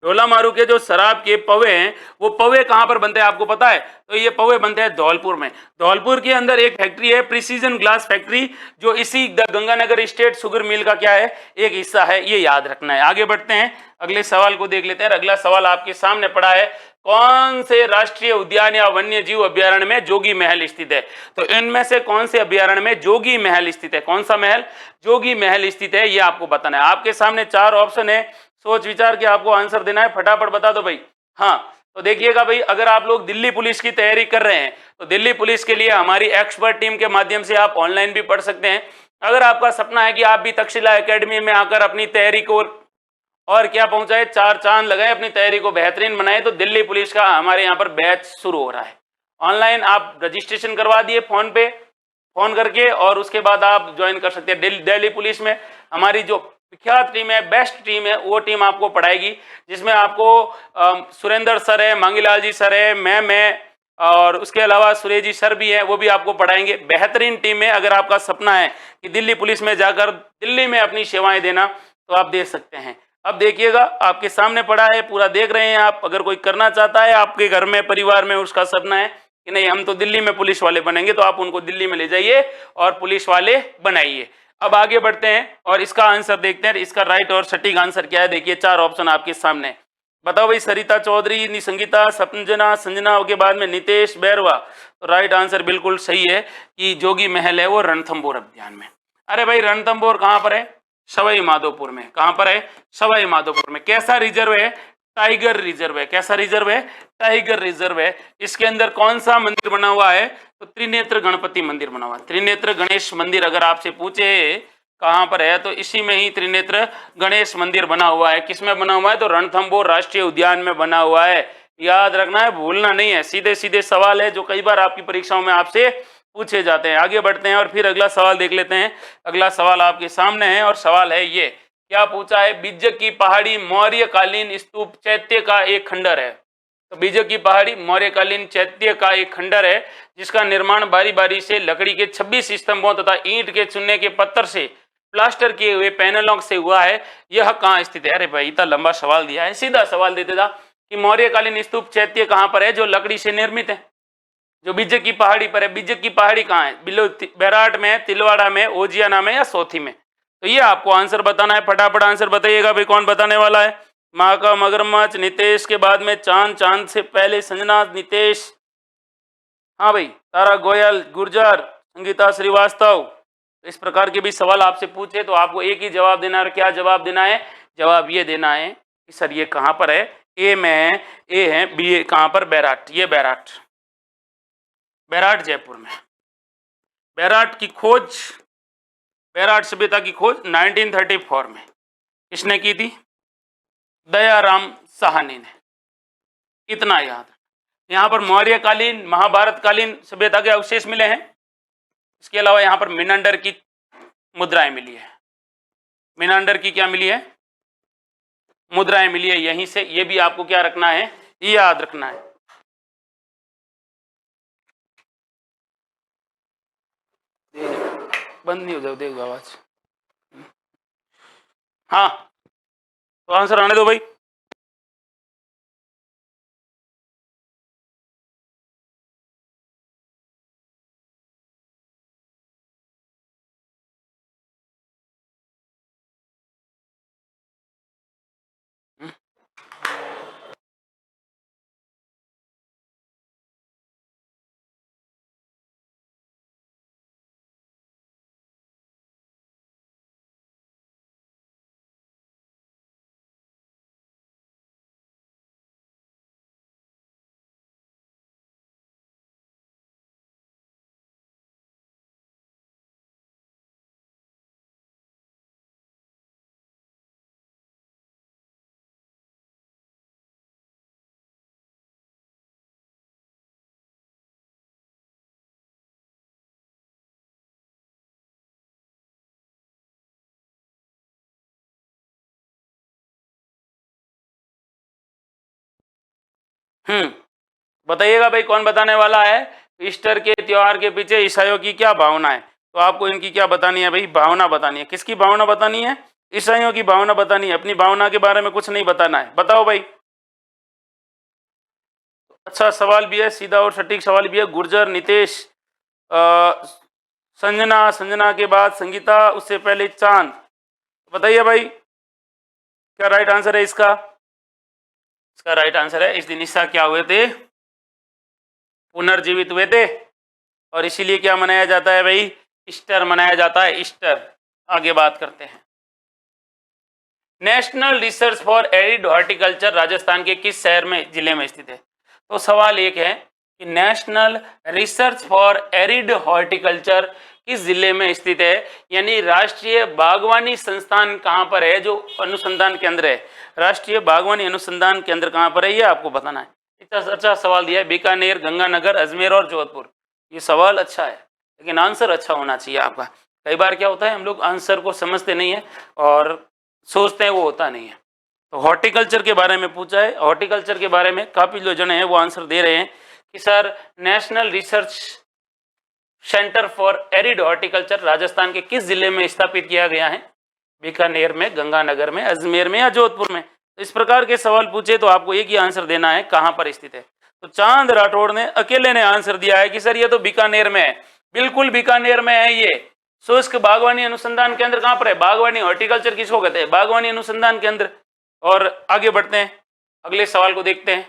ढोला मारू के जो शराब के पवे हैं, वो पवे कहां पर बनते हैं आपको पता है, तो ये पवे बनते हैं धौलपुर में। धौलपुर के अंदर एक फैक्ट्री है प्रिसीजन ग्लास फैक्ट्री, जो इसी गंगानगर स्टेट शुगर मिल का क्या है, एक हिस्सा है, ये याद रखना है। आगे बढ़ते हैं, अगले सवाल को देख लेते हैं। अगला सवाल आपके सामने पड़ा है, कौन से राष्ट्रीय उद्यान या वन्य जीव अभ्यारण्य में जोगी महल स्थित है, तो इनमें से कौन से अभ्यारण्य में जोगी महल स्थित है, कौन सा महल, जोगी महल स्थित है, ये आपको बताना है। आपके सामने चार ऑप्शन है, सोच विचार के आपको आंसर देना है, फटाफट बता दो भाई। हाँ, तो देखिएगा भाई, अगर आप लोग दिल्ली पुलिस की तैयारी कर रहे हैं तो दिल्ली पुलिस के लिए हमारी एक्सपर्ट टीम के माध्यम से आप ऑनलाइन भी पढ़ सकते हैं। अगर आपका सपना है कि आप भी तक्षशिला एकेडमी में आकर अपनी तैयारी को और क्या पहुंचाए, चार चांद लगाए, अपनी तैयारी को बेहतरीन बनाए, तो दिल्ली पुलिस का हमारे यहाँ पर बैच शुरू हो रहा है ऑनलाइन। आप रजिस्ट्रेशन करवा दिए फोन पे, फोन करके, और उसके बाद आप ज्वाइन कर सकते हैं। दिल्ली पुलिस में हमारी जो विख्यात टीम है, बेस्ट टीम है, वो टीम आपको पढ़ाएगी, जिसमें आपको सुरेंद्र सर है, मांगीलाल जी सर है, मैं और उसके अलावा सुरेश जी सर भी है, वो भी आपको पढ़ाएंगे। बेहतरीन टीम है। अगर आपका सपना है कि दिल्ली पुलिस में जाकर दिल्ली में अपनी सेवाएं देना, तो आप दे सकते हैं। अब देखिएगा, आपके सामने पड़ा है, पूरा देख रहे हैं आप। अगर कोई करना चाहता है आपके घर में, परिवार में, उसका सपना है कि नहीं हम तो दिल्ली में पुलिस वाले बनेंगे, तो आप उनको दिल्ली में ले जाइए और पुलिस वाले बनाइए। अब आगे बढ़ते हैं और इसका आंसर देखते हैं, इसका राइट और सटीक आंसर क्या है। देखिए चार ऑप्शन आपके सामने, बताओ भाई, सरिता चौधरी, संगीता, संजना, संजना के बाद में नितेश बैरवा। तो राइट आंसर बिल्कुल सही है कि जोगी महल है वो रणथंभौर उद्यान में। अरे भाई, रणथंभौर कहाँ पर है, सवाई माधोपुर में। कहां पर है, सवाई माधोपुर में। कैसा रिजर्व है, टाइगर रिजर्व है। कैसा रिजर्व है? टाइगर रिजर्व है। इसके अंदर कौन सा मंदिर बना हुआ है? तो त्रिनेत्र गणपति मंदिर बना हुआ है। त्रिनेत्र गणेश मंदिर अगर आपसे पूछे कहां पर है, तो इसी में ही त्रिनेत्र गणेश मंदिर बना हुआ है। किसमें बना हुआ है? तो रणथंभौर राष्ट्रीय उद्यान में बना हुआ है। याद रखना है, भूलना नहीं है। सीधे सीधे सवाल है जो कई बार आपकी परीक्षाओं में आपसे पूछे जाते हैं। आगे बढ़ते हैं और फिर अगला सवाल देख लेते हैं। अगला सवाल आपके सामने है और सवाल है ये, क्या पूछा है? बिज्जक की पहाड़ी मौर्यकालीन स्तूप चैत्य का एक खंडर है। तो बिज्जक की पहाड़ी मौर्यकालीन चैत्य का एक खंडर है जिसका निर्माण बारी बारी से लकड़ी के 26 स्तंभों तथा ईंट के चूने के पत्थर से प्लास्टर किए हुए पैनलों से हुआ है। यह कहाँ स्थित है? अरे भाई इतना लंबा सवाल दिया है, सीधा सवाल देते था कि मौर्यकालीन स्तूप चैत्य कहाँ पर है जो लकड़ी से निर्मित है, जो बिज्जक की पहाड़ी पर है। बिज्जक की पहाड़ी कहाँ है? बैराट में, तिलवाड़ा में, ओजियाना में या सोथी में? तो ये आपको आंसर बताना है। फटाफट आंसर बताइएगा भाई, कौन बताने वाला है? माँ का मगरमच्छ, नितेश के बाद में चांद, चांद से पहले संजना, नितेश, हाँ भाई तारा गोयल, गुर्जर, संगीता श्रीवास्तव। इस प्रकार के भी सवाल आपसे पूछे तो आपको एक ही जवाब देना है। क्या जवाब देना है? जवाब ये देना है कि सर ये कहाँ पर है? ए में, ए है, बी कहाँ पर? बैराट। ये बैराट, बैराट जयपुर में। बैराट की खोज, बैराट सभ्यता की खोज 1934 में किसने की थी? दयाराम साहनी ने। इतना याद। यहाँ पर मौर्यकालीन, महाभारतकालीन सभ्यता के अवशेष मिले हैं। इसके अलावा यहाँ पर मिनांडर की मुद्राएं मिली है। मिनांडर की क्या मिली है? मुद्राएं मिली है यहीं से। ये भी आपको क्या रखना है? याद रखना है। बंद नहीं हो जाओ, देखो आवाज। हाँ तो आंसर आने दो भाई। बताइएगा भाई कौन बताने वाला है? ईस्टर के त्योहार के पीछे ईसाइयों की क्या भावना है? तो आपको इनकी क्या बतानी है भाई? भावना बतानी है। किसकी भावना बतानी है? ईसाइयों की भावना बतानी है। अपनी भावना के बारे में कुछ नहीं बताना है। बताओ भाई। अच्छा सवाल भी है, सीधा और सटीक सवाल भी है। गुर्जर, नितेश, संजना, संजना के बाद संगीता, उससे पहले चांद। बताइए भाई क्या राइट आंसर है इसका? इसका राइट आंसर है, इस दिन ईसा क्या हुए थे? पुनर्जीवित हुए थे। और इसीलिए क्या मनाया जाता है भाई? ईस्टर मनाया जाता है। ईस्टर। आगे बात करते हैं। National research for arid horticulture Rajasthan के किस शहर में, जिले में स्थित है? तो सवाल एक है कि national research for arid horticulture किस जिले में स्थित है, यानी राष्ट्रीय बागवानी संस्थान कहां पर है, जो अनुसंधान केंद्र है। राष्ट्रीय बागवानी अनुसंधान केंद्र कहां पर है, ये आपको बताना है। इतना अच्छा सवाल दिया है। बीकानेर, गंगानगर, अजमेर और जोधपुर। ये सवाल अच्छा है लेकिन आंसर अच्छा होना चाहिए आपका। कई बार क्या होता है, हम लोग आंसर को समझते नहीं है और सोचते हैं वो होता नहीं है। तो हॉर्टिकल्चर के बारे में पूछा है। हॉर्टिकल्चर के बारे में काफ़ी जो जने हैं वो आंसर दे रहे हैं कि sir national research centre for arid horticulture Rajasthan के किस जिले में स्थापित किया गया है? बीकानेर में, गंगानगर में, अजमेर में या जोधपुर में। तो इस प्रकार के सवाल पूछे तो आपको एक ही आंसर देना है, कहाँ पर स्थित है। तो चांद राठौड़ ने अकेले ने आंसर दिया है कि सर ये तो बीकानेर में है। बिल्कुल बीकानेर में है ये। शुष्क बागवानी अनुसंधान केंद्र कहाँ पर है? बागवानी, हॉर्टिकल्चर किसको कहते हैं? बागवानी अनुसंधान केंद्र। और आगे बढ़ते हैं, अगले सवाल को देखते हैं।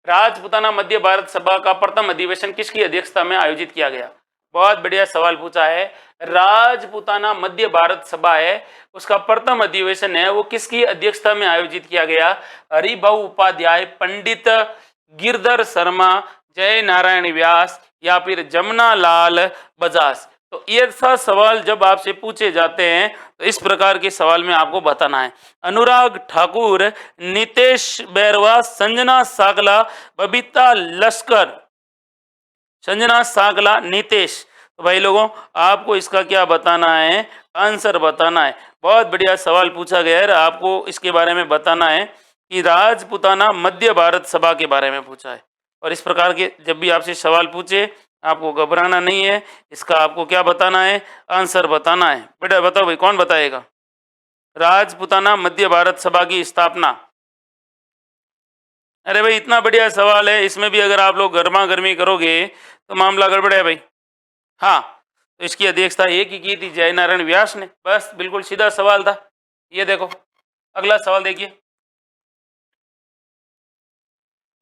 राजपुताना मध्य भारत सभा का प्रथम अधिवेशन किसकी अध्यक्षता में आयोजित किया गया? बहुत बढ़िया सवाल पूछा है। राजपूताना मध्य भारत सभा है, उसका प्रथम अधिवेशन है वो किसकी अध्यक्षता में आयोजित किया गया? हरिभाऊ उपाध्याय, पंडित गिरधर शर्मा, जय नारायण व्यास या फिर जमुना लाल बजाज। तो ये सा सवाल जब आपसे पूछे जाते हैं तो इस प्रकार के सवाल में आपको बताना है। अनुराग ठाकुर, नितेश बैरवा, संजना सागला, बबीता लश्कर। संजना सागला, नितेश। तो भाई लोगों आपको इसका क्या बताना है? आंसर बताना है। बहुत बढ़िया सवाल पूछा गया है, आपको इसके बारे में बताना है कि राजपूताना मध्य भारत सभा के बारे में पूछा है। और इस प्रकार के जब भी आपसे सवाल पूछे आपको घबराना नहीं है, इसका आपको क्या बताना है? आंसर बताना है। बेटा बताओ भाई, कौन बताएगा? राजपूताना मध्य भारत सभा की स्थापना। अरे भाई इतना बढ़िया सवाल है, इसमें भी अगर आप लोग गर्मा गर्मी करोगे तो मामला गड़बड़ है भाई। हाँ, तो इसकी अध्यक्षता एक ही की थी, जय नारायण व्यास ने। बस बिल्कुल सीधा सवाल था। ये देखो अगला सवाल देखिए,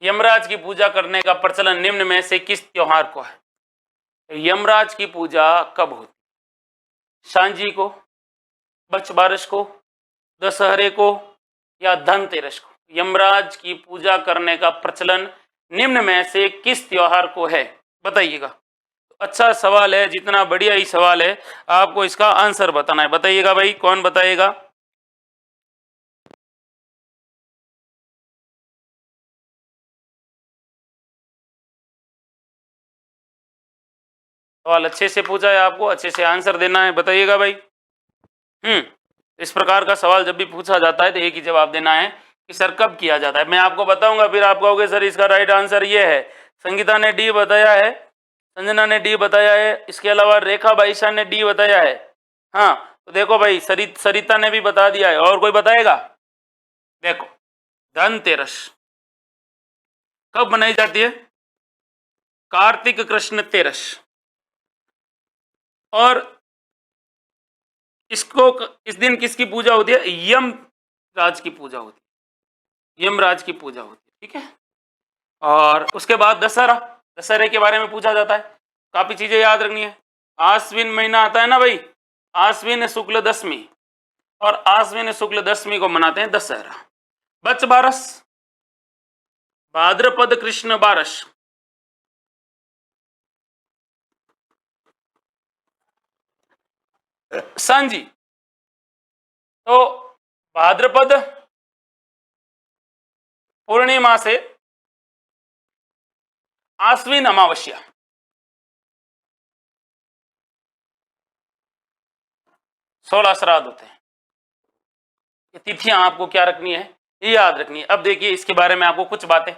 यमराज की पूजा करने का प्रचलन निम्न में से किस त्योहार को है? यमराज की पूजा कब होती? सांझी को, बच बारस को, दशहरे को या धनतेरस को? यमराज की पूजा करने का प्रचलन निम्न में से किस त्योहार को है? बताइएगा। अच्छा सवाल है, जितना बढ़िया ही सवाल है आपको इसका आंसर बताना है। बताइएगा भाई, कौन बताएगा? सवाल अच्छे से पूछा है, आपको अच्छे से आंसर देना है। बताइएगा भाई। इस प्रकार का सवाल जब भी पूछा जाता है तो एक ही जवाब देना है कि सर कब किया जाता है। मैं आपको बताऊंगा, फिर आप कहोगे सर इसका राइट आंसर ये है। संगीता ने डी बताया है, संजना ने डी बताया है, इसके अलावा रेखा बाईशा ने डी बताया है। हाँ तो देखो भाई, सरिता ने भी बता दिया है। और कोई बताएगा? देखो, धनतेरस कब मनाई जाती है? कार्तिक कृष्ण तेरस। और इसको इस दिन किसकी पूजा होती है? यम राज की पूजा होती है, यमराज की पूजा होती है। ठीक है। और उसके बाद दशहरा, दशहरे के बारे में पूछा जाता है। काफी चीजें याद रखनी है। आश्विन महीना आता है ना भाई, आश्विन शुक्ल दशमी, और आश्विन शुक्ल दशमी को मनाते हैं दशहरा। बच बारस, भाद्रपद कृष्ण बारस, सांझी। तो भाद्रपद पूर्णिमा से आश्विन अमावस्या, 16 श्राद्ध होते हैं। ये तिथियां आपको क्या रखनी है? ये याद रखनी है। अब देखिए इसके बारे में आपको कुछ बातें।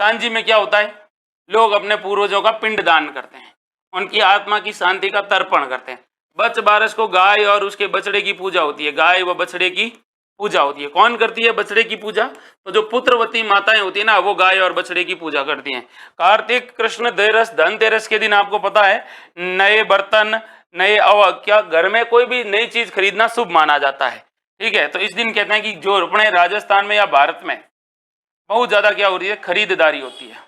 सांझी में क्या होता है? लोग अपने पूर्वजों का पिंड दान करते हैं, उनकी आत्मा की शांति का तर्पण करते हैं। बच बारस को गाय और उसके बछड़े की पूजा होती है, गाय व बछड़े की पूजा होती है। कौन करती है बछड़े की पूजा? तो जो पुत्रवती माताएं होती है ना, वो गाय और बछड़े की पूजा करती हैं। कार्तिक कृष्ण तेरस, धनतेरस के दिन आपको पता है नए बर्तन, नए क्या घर में कोई भी नई चीज खरीदना शुभ माना जाता है। ठीक है। तो इस दिन कहते हैं कि जो अपने राजस्थान में या भारत में बहुत ज्यादा क्या हो रही है? खरीदारी होती है।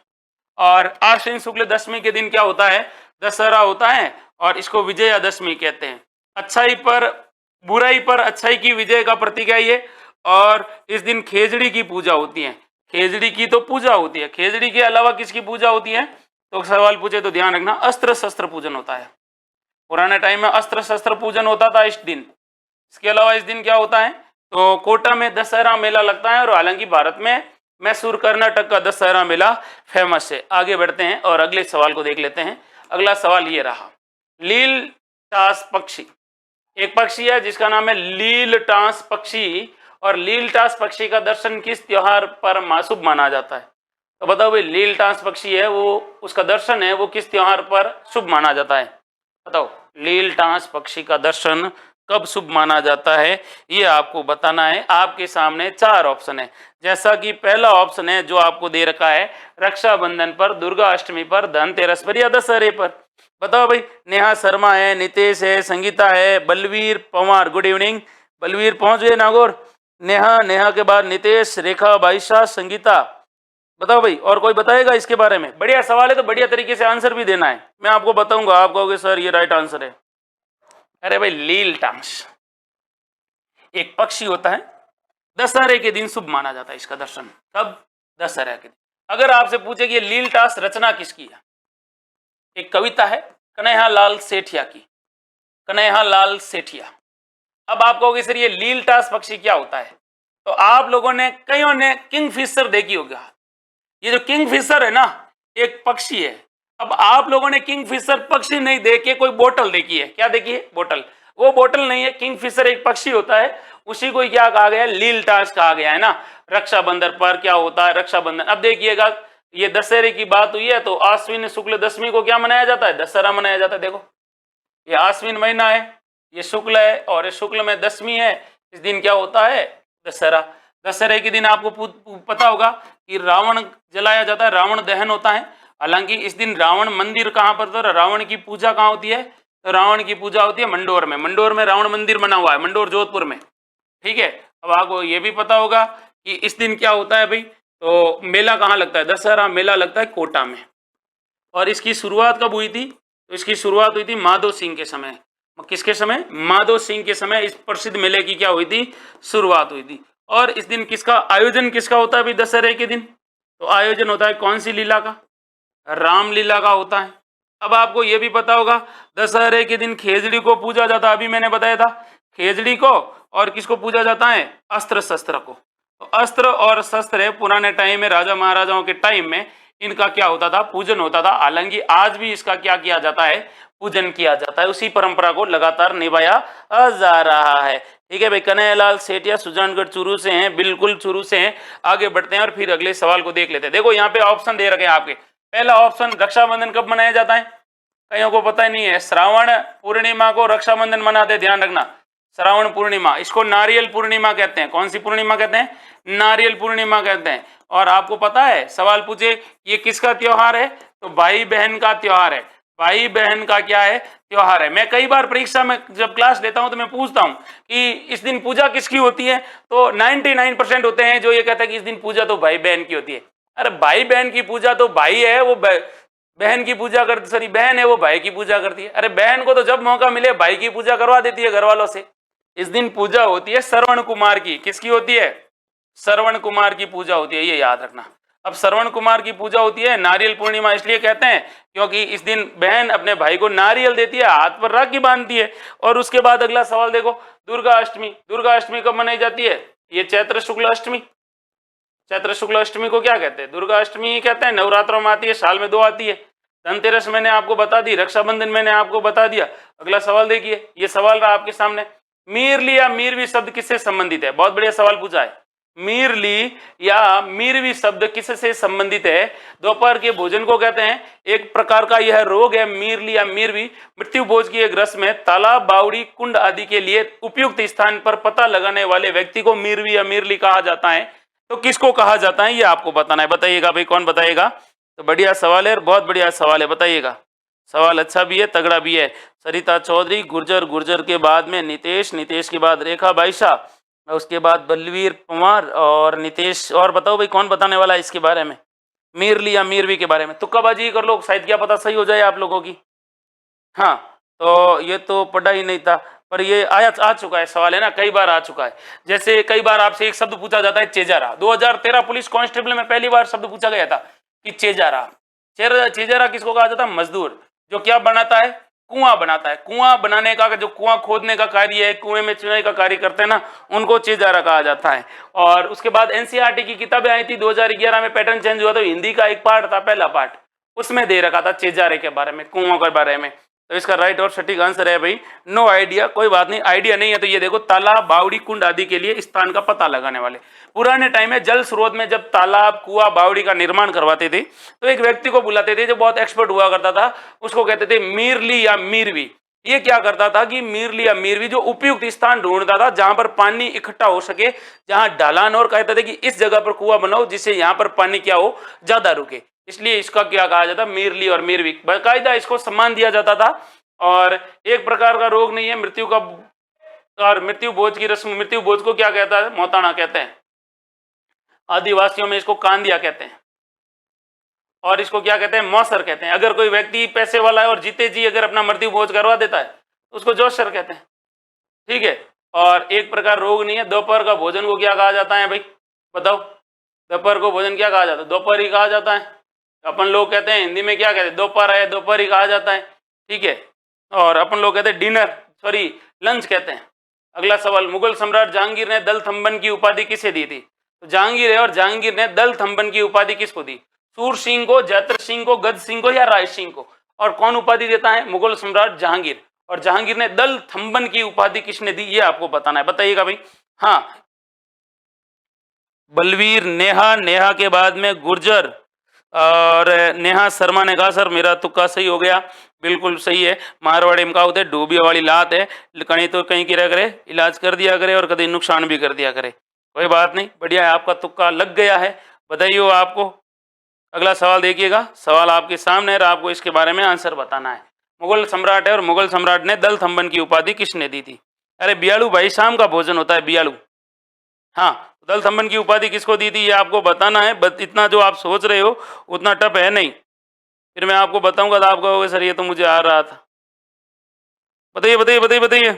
और आश्विन शुक्ल दशमी के दिन क्या होता है? दशहरा होता है, और इसको विजयादशमी कहते हैं। अच्छाई पर बुराई पर अच्छाई की विजय का प्रतीक है ये। और इस दिन खेजड़ी की पूजा होती है। खेजड़ी की तो पूजा होती है, खेजड़ी के अलावा किसकी पूजा होती है? तो सवाल पूछे तो ध्यान रखना, अस्त्र शस्त्र पूजन होता है। पुराने टाइम में अस्त्र शस्त्र पूजन होता था इस दिन। इसके अलावा इस दिन क्या होता है? तो कोटा में दशहरा मेला लगता है, और हालांकि भारत में मैसूर कर्नाटक का दशहरा मेला फेमस है। आगे बढ़ते हैं और अगले सवाल को देख लेते हैं। अगला सवाल ये रहा, लील टास पक्षी। एक पक्षी है जिसका नाम है लील टास पक्षी, और लील टास पक्षी का दर्शन किस त्योहार पर शुभ माना जाता है? तो बताओ भाई, लील टास पक्षी है वो, उसका दर्शन है वो किस त्योहार पर शुभ माना जाता है? बताओ, लील टास पक्षी का दर्शन कब शुभ माना जाता है? ये आपको बताना है। आपके सामने 4 ऑप्शन है। जैसा कि पहला ऑप्शन है जो आपको दे रखा है, रक्षाबंधन पर, दुर्गा अष्टमी पर, धनतेरस पर या दशहरे पर। बताओ भाई, नेहा शर्मा है, नितेश है, संगीता है, बलवीर पवार। गुड इवनिंग बलवीर, पहुंच गए नागौर। नेहा के बाद नितेश, रेखा बाईशा, संगीता। बताओ भाई, और कोई बताएगा इसके बारे में? बढ़िया सवाल है तो बढ़िया तरीके से आंसर भी देना है, मैं आपको बताऊंगा, आप कहोगे सर ये राइट आंसर है। अरे भाई लील टांस एक पक्षी होता है, दशहरे के दिन शुभ माना जाता है इसका दर्शन। कब? दशहरा के दिन। अगर आपसे पूछे कि ये लील टास रचना किसकी है, एक कविता है कन्हैयालाल सेठिया की, कन्हैयालाल सेठिया। अब आप कहोगे सर ये लील टास पक्षी क्या होता है, तो आप लोगों ने कईयों ने किंगफिशर देखी होगा। ये जो किंगफिशर है ना, एक पक्षी है। अब आप लोगों ने किंगफिशर पक्षी नहीं देखे, कोई बोतल देखी है। क्या देखी है? बोतल। वो बोतल नहीं है, किंगफिशर एक पक्षी होता है, उसी को क्या कहा गया? लील टास कहा गया है ना। रक्षाबंधन पर क्या होता है? रक्षाबंधन। अब देखिएगा, ये दशहरे की बात हुई है तो आश्विन शुक्ल दशमी को क्या मनाया जाता है? दशहरा मनाया जाता है। देखो ये आश्विन महीना है, ये शुक्ल है, और ये शुक्ल में दशमी है। इस दिन क्या होता है? दशहरा। दशहरे के दिन आपको पता होगा कि रावण जलाया जाता है, रावण दहन होता है। हालांकि इस दिन रावण मंदिर कहाँ पर, तो रावण की पूजा कहाँ होती है? तो रावण की पूजा होती है मंडोर में। मंडोर में रावण मंदिर बना हुआ है, मंडोर जोधपुर में। ठीक है। अब आपको ये भी पता होगा कि इस दिन क्या होता है भाई, तो मेला कहाँ लगता है? दशहरा मेला लगता है कोटा में। और इसकी शुरुआत कब हुई थी? तो इसकी शुरुआत हुई थी माधो सिंह के समय। किसके समय? माधो सिंह के समय इस प्रसिद्ध मेले की क्या हुई थी? शुरुआत हुई थी। और इस दिन किसका आयोजन किसका होता है भाई दशहरे के दिन? तो आयोजन होता है कौन सी लीला का? रामलीला का होता है। अब आपको यह भी पता होगा दशहरे के दिन खेजड़ी को पूजा जाता है, अभी मैंने बताया था खेजड़ी को। और किसको पूजा जाता है? अस्त्र शस्त्र को। तो अस्त्र और शस्त्र पुराने टाइम में राजा महाराजाओं के टाइम में इनका क्या होता था? पूजन होता था। हालांकि आज भी इसका क्या किया जाता है? पूजन किया जाता है। उसी परंपरा को लगातार निभाया जा रहा है। ठीक है भाई, कन्हैयालाल सेठिया सुजानगढ़ चूरू से हैं, बिल्कुल चूरू से हैं। आगे बढ़ते हैं और फिर अगले सवाल को देख लेते हैं। देखो यहाँ पे ऑप्शन दे रखे हैं आपके। पहला ऑप्शन, रक्षाबंधन कब मनाया जाता है? कईयों को पता ही नहीं है। श्रावण पूर्णिमा को रक्षाबंधन मनाते, ध्यान रखना। श्रावण पूर्णिमा, इसको नारियल पूर्णिमा कहते हैं। कौन सी पूर्णिमा कहते हैं? नारियल पूर्णिमा कहते हैं। और आपको पता है, सवाल पूछे ये किसका त्योहार है, तो भाई बहन का त्योहार है। भाई बहन का क्या है? त्योहार है। मैं कई बार परीक्षा में जब क्लास लेता हूं तो मैं पूछता हूं कि इस दिन पूजा किसकी होती है, तो 99% होते हैं जो ये कहते हैं कि इस दिन पूजा तो भाई बहन की होती है। अरे भाई बहन की पूजा तो भाई है, वो बहन की पूजा करती, सॉरी बहन है वो भाई की पूजा करती है। अरे बहन को तो जब मौका मिले भाई की पूजा करवा देती है घर वालों से। इस दिन पूजा होती है श्रवण कुमार की। किसकी होती है? श्रवण कुमार की पूजा होती है, ये याद रखना। अब श्रवण कुमार की पूजा होती है। नारियल पूर्णिमा इसलिए कहते हैं क्योंकि इस दिन बहन अपने भाई को नारियल देती है, हाथ पर राखी बांधती है। और उसके बाद अगला सवाल देखो, दुर्गा अष्टमी। दुर्गा अष्टमी कब मनाई जाती है? ये चैत्र शुक्ल अष्टमी। चैत्र शुक्ल अष्टमी को क्या कहते हैं? दुर्गा अष्टमी कहते हैं। नवरात्रों में आती है, साल में 2 आती है। धनतेरस मैंने आपको बता दी, रक्षाबंधन मैंने आपको बता दिया। अगला सवाल देखिए, ये सवाल रहा आपके सामने, मीरली या मीरवी शब्द किससे संबंधित है? बहुत बढ़िया सवाल पूछा है। मीरली या मीरवी शब्द किससे संबंधित है? दोपहर के भोजन को कहते हैं। एक प्रकार का यह रोग है मीरली या मीरवी। मृत्यु भोज की एक रस्म है। तालाब, बावड़ी, कुंड आदि के लिए उपयुक्त स्थान पर पता लगाने वाले व्यक्ति को मीरवी या मीरली कहा जाता है। तो किसको कहा जाता है ये आपको बताना है। बताइएगा भाई, कौन बताएगा? तो बढ़िया सवाल है, बहुत बढ़िया सवाल है, बताइएगा। सवाल अच्छा भी है, तगड़ा भी है। सरिता चौधरी, गुर्जर, गुर्जर के बाद में नितेश, नितेश के बाद रेखा बाईशा, उसके बाद बलवीर पंवार और नितेश। और बताओ भाई कौन बताने वाला है इसके बारे में, मीरली या मीरवी के बारे में? तुक्काबाजी कर लो, शायद क्या पता सही हो जाए आप लोगों की। हाँ, तो ये तो पढ़ा ही नहीं था, पर ये आ चुका है सवाल, है ना, कई बार आ चुका है। जैसे कई बार आपसे एक शब्द पूछा जाता है चेजारा। 2013 पुलिस कांस्टेबल में पहली बार शब्द पूछा गया था कि चेजारा। चेजारा किसको कहा जाता है? मजदूर जो क्या बनाता है? कुआं बनाता है। कुआं बनाने का, जो कुआं खोदने का कार्य है, कुएं में चुनाई का कार्य करते हैं ना, उनको चेजारा कहा जाता है। और उसके बाद एनसीईआरटी की किताबें आई थी 2011 में, पैटर्न चेंज हुआ तो हिंदी का एक पार्ट था, पहला पार्ट, उसमें दे रखा था चेजारे के बारे में, कुओं के बारे में। तो इसका राइट और सटीक आंसर है भाई नो आइडिया। कोई बात नहीं, आइडिया नहीं है तो ये देखो, तालाब, बावड़ी, कुंड आदि के लिए स्थान का पता लगाने वाले। पुराने टाइम में जल स्रोत में जब तालाब, कुआ, बावड़ी का निर्माण करवाते थे तो एक व्यक्ति को बुलाते थे जो बहुत एक्सपर्ट हुआ करता था, उसको कहते थे मीरली या मीरवी। ये क्या करता था कि मीरली या मीरवी जो उपयुक्त स्थान ढूंढता था जहां पर पानी इकट्ठा हो सके, जहां ढलान, और कहते थे कि इस जगह पर कुआं बनाओ जिससे यहाँ पर पानी क्या हो, ज्यादा रुके। इसलिए इसका क्या कहा जाता, मीरली और मीरवी। बाकायदा इसको सम्मान दिया जाता था। और एक प्रकार का रोग नहीं है मृत्यु का, और मृत्यु भोज की रस्म, मृत्यु भोज को क्या कहता है? मौताना कहते हैं। आदिवासियों में इसको कांदिया कहते हैं। और इसको क्या कहते हैं, मौसर कहते हैं। अगर कोई व्यक्ति पैसे वाला है और जीते जी अगर अपना मृत्यु भोज करवा देता है तो उसको जोशर कहते हैं, ठीक है। और एक प्रकार रोग नहीं है। दोपहर का भोजन को क्या कहा जाता है भाई, बताओ, दोपहर को भोजन क्या कहा जाता है, दोपहर ही कहा जाता है। अपन लोग कहते हैं हिंदी में क्या कहते हैं, दोपहर है, दोपहर ही कहा जाता है, ठीक है। और अपन लोग कहते हैं डिनर, सॉरी लंच कहते हैं। अगला सवाल, मुगल सम्राट जहांगीर ने दल थंबन की उपाधि किसे दी थी? तो जहांगीर है और जहांगीर ने दल थंबन की उपाधि किसको दी? सूर सिंह को, जैत्र सिंह को, गज सिंह को या राय सिंह को? और कौन उपाधि देता है? मुगल सम्राट जहांगीर। और जहांगीर ने दल थंबन की उपाधि किसने दी, ये आपको बताना है, बताइएगा भाई। हाँ, बलवीर, नेहा, नेहा के बाद में गुर्जर, और नेहा शर्मा ने कहा सर मेरा तुक्का सही हो गया, बिल्कुल सही है। मारवाड़ी में कहावत है डूबी वाली लात है, कहीं तो कहीं किया करे, इलाज कर दिया करे और कभी नुकसान भी कर दिया करे। कोई बात नहीं, बढ़िया है, आपका तुक्का लग गया है, बधाई हो आपको। अगला सवाल देखिएगा, सवाल आपके सामने है और आपको इसके बारे में आंसर बताना है। मुगल सम्राट है और मुगल सम्राट ने दल थंबन की उपाधि किसने दी थी? अरे बियालू भाई, शाम का भोजन होता है बियालू। हाँ, दल थंबन की उपाधि किसको दी थी ये आपको बताना है। इतना जो आप सोच रहे हो उतना टफ है नहीं, फिर मैं आपको बताऊंगा तो आप कहोगे सर ये तो मुझे आ रहा था। बताइए बताइए बताइए बताइए,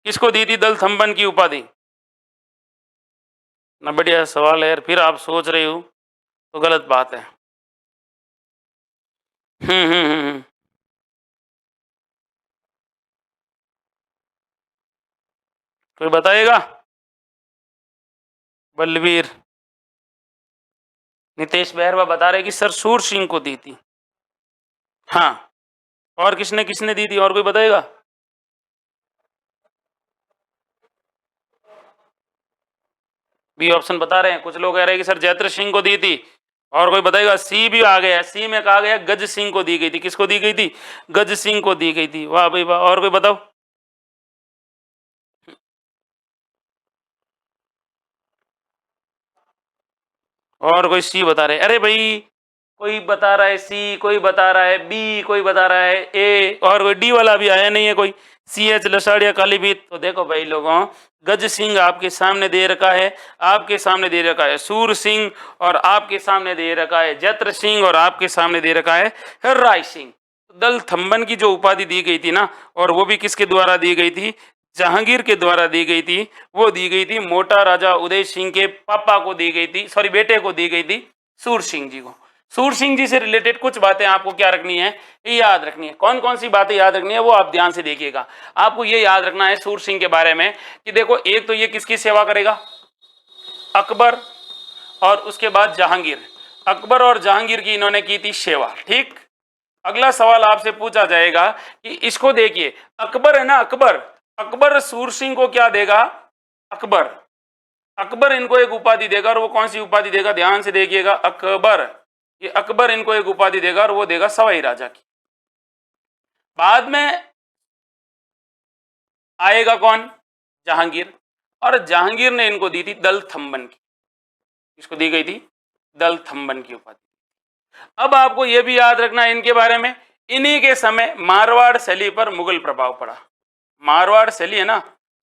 किसको दी थी दल थंबन की उपाधि? ना बढ़िया सवाल है, फिर आप सोच रहे हो तो गलत बात है। हम्म। कोई बताएगा? बलवीर, नितेश बहरवा बता रहे कि सर सूर सिंह को दी थी। हाँ, और किसने किसने दी थी, और कोई बताएगा? बी ऑप्शन बता रहे हैं, कुछ लोग कह रहे हैं कि सर जैत्र सिंह को दी थी, और कोई बताएगा? सी भी आ गया, सी में कहा गया गज सिंह को दी गई थी। किसको दी गई थी? गज सिंह को दी गई थी। वाह भाई वाह, और कोई बताओ? और कोई सी बता रहे? अरे भाई, कोई बता रहा है सी, कोई बता रहा है बी, कोई बता रहा है ए, और कोई डी वाला भी आया नहीं है कोई, सी एच लसाड़िया काली भी। तो देखो भाई लोगों, गज सिंह आपके सामने दे रखा है, आपके सामने दे रखा है सूर सिंह, और आपके सामने दे रखा है जैत्र सिंह, और आपके सामने दे रखा है राय सिंह। दल थंबन की जो उपाधि दी गई थी ना, और वो भी किसके द्वारा दी गई थी? जहांगीर के द्वारा दी गई थी। वो दी गई थी मोटा राजा उदय सिंह के पापा को दी गई थी, सॉरी बेटे को दी गई थी, सूर सिंह जी को। सूर सिंह जी से रिलेटेड कुछ बातें आपको क्या रखनी है, याद रखनी है। कौन कौन सी बातें याद रखनी है वो आप ध्यान से देखिएगा। आपको ये याद रखना है सूर सिंह के बारे में कि देखो, एक तो ये किसकी सेवा करेगा? अकबर, और उसके बाद जहांगीर। अकबर और जहांगीर की इन्होंने की थी सेवा, ठीक। अगला सवाल आपसे पूछा जाएगा कि इसको देखिए, अकबर है ना, अकबर, अकबर सूर सिंह को क्या देगा? अकबर, अकबर इनको एक उपाधि देगा, और वो कौन सी उपाधि देगा? ध्यान से देखिएगा, अकबर, ये अकबर इनको एक उपाधि देगा, और वो देगा सवाई राजा की। बाद में आएगा कौन? जहांगीर, और जहांगीर ने इनको दी थी दल थंबन की। किसको दी गई थी? दल थंबन की उपाधि। अब आपको यह भी याद रखना है इनके बारे में, इन्हीं के समय मारवाड़ शैली पर मुगल प्रभाव पड़ा। मारवाड़ शैली है ना,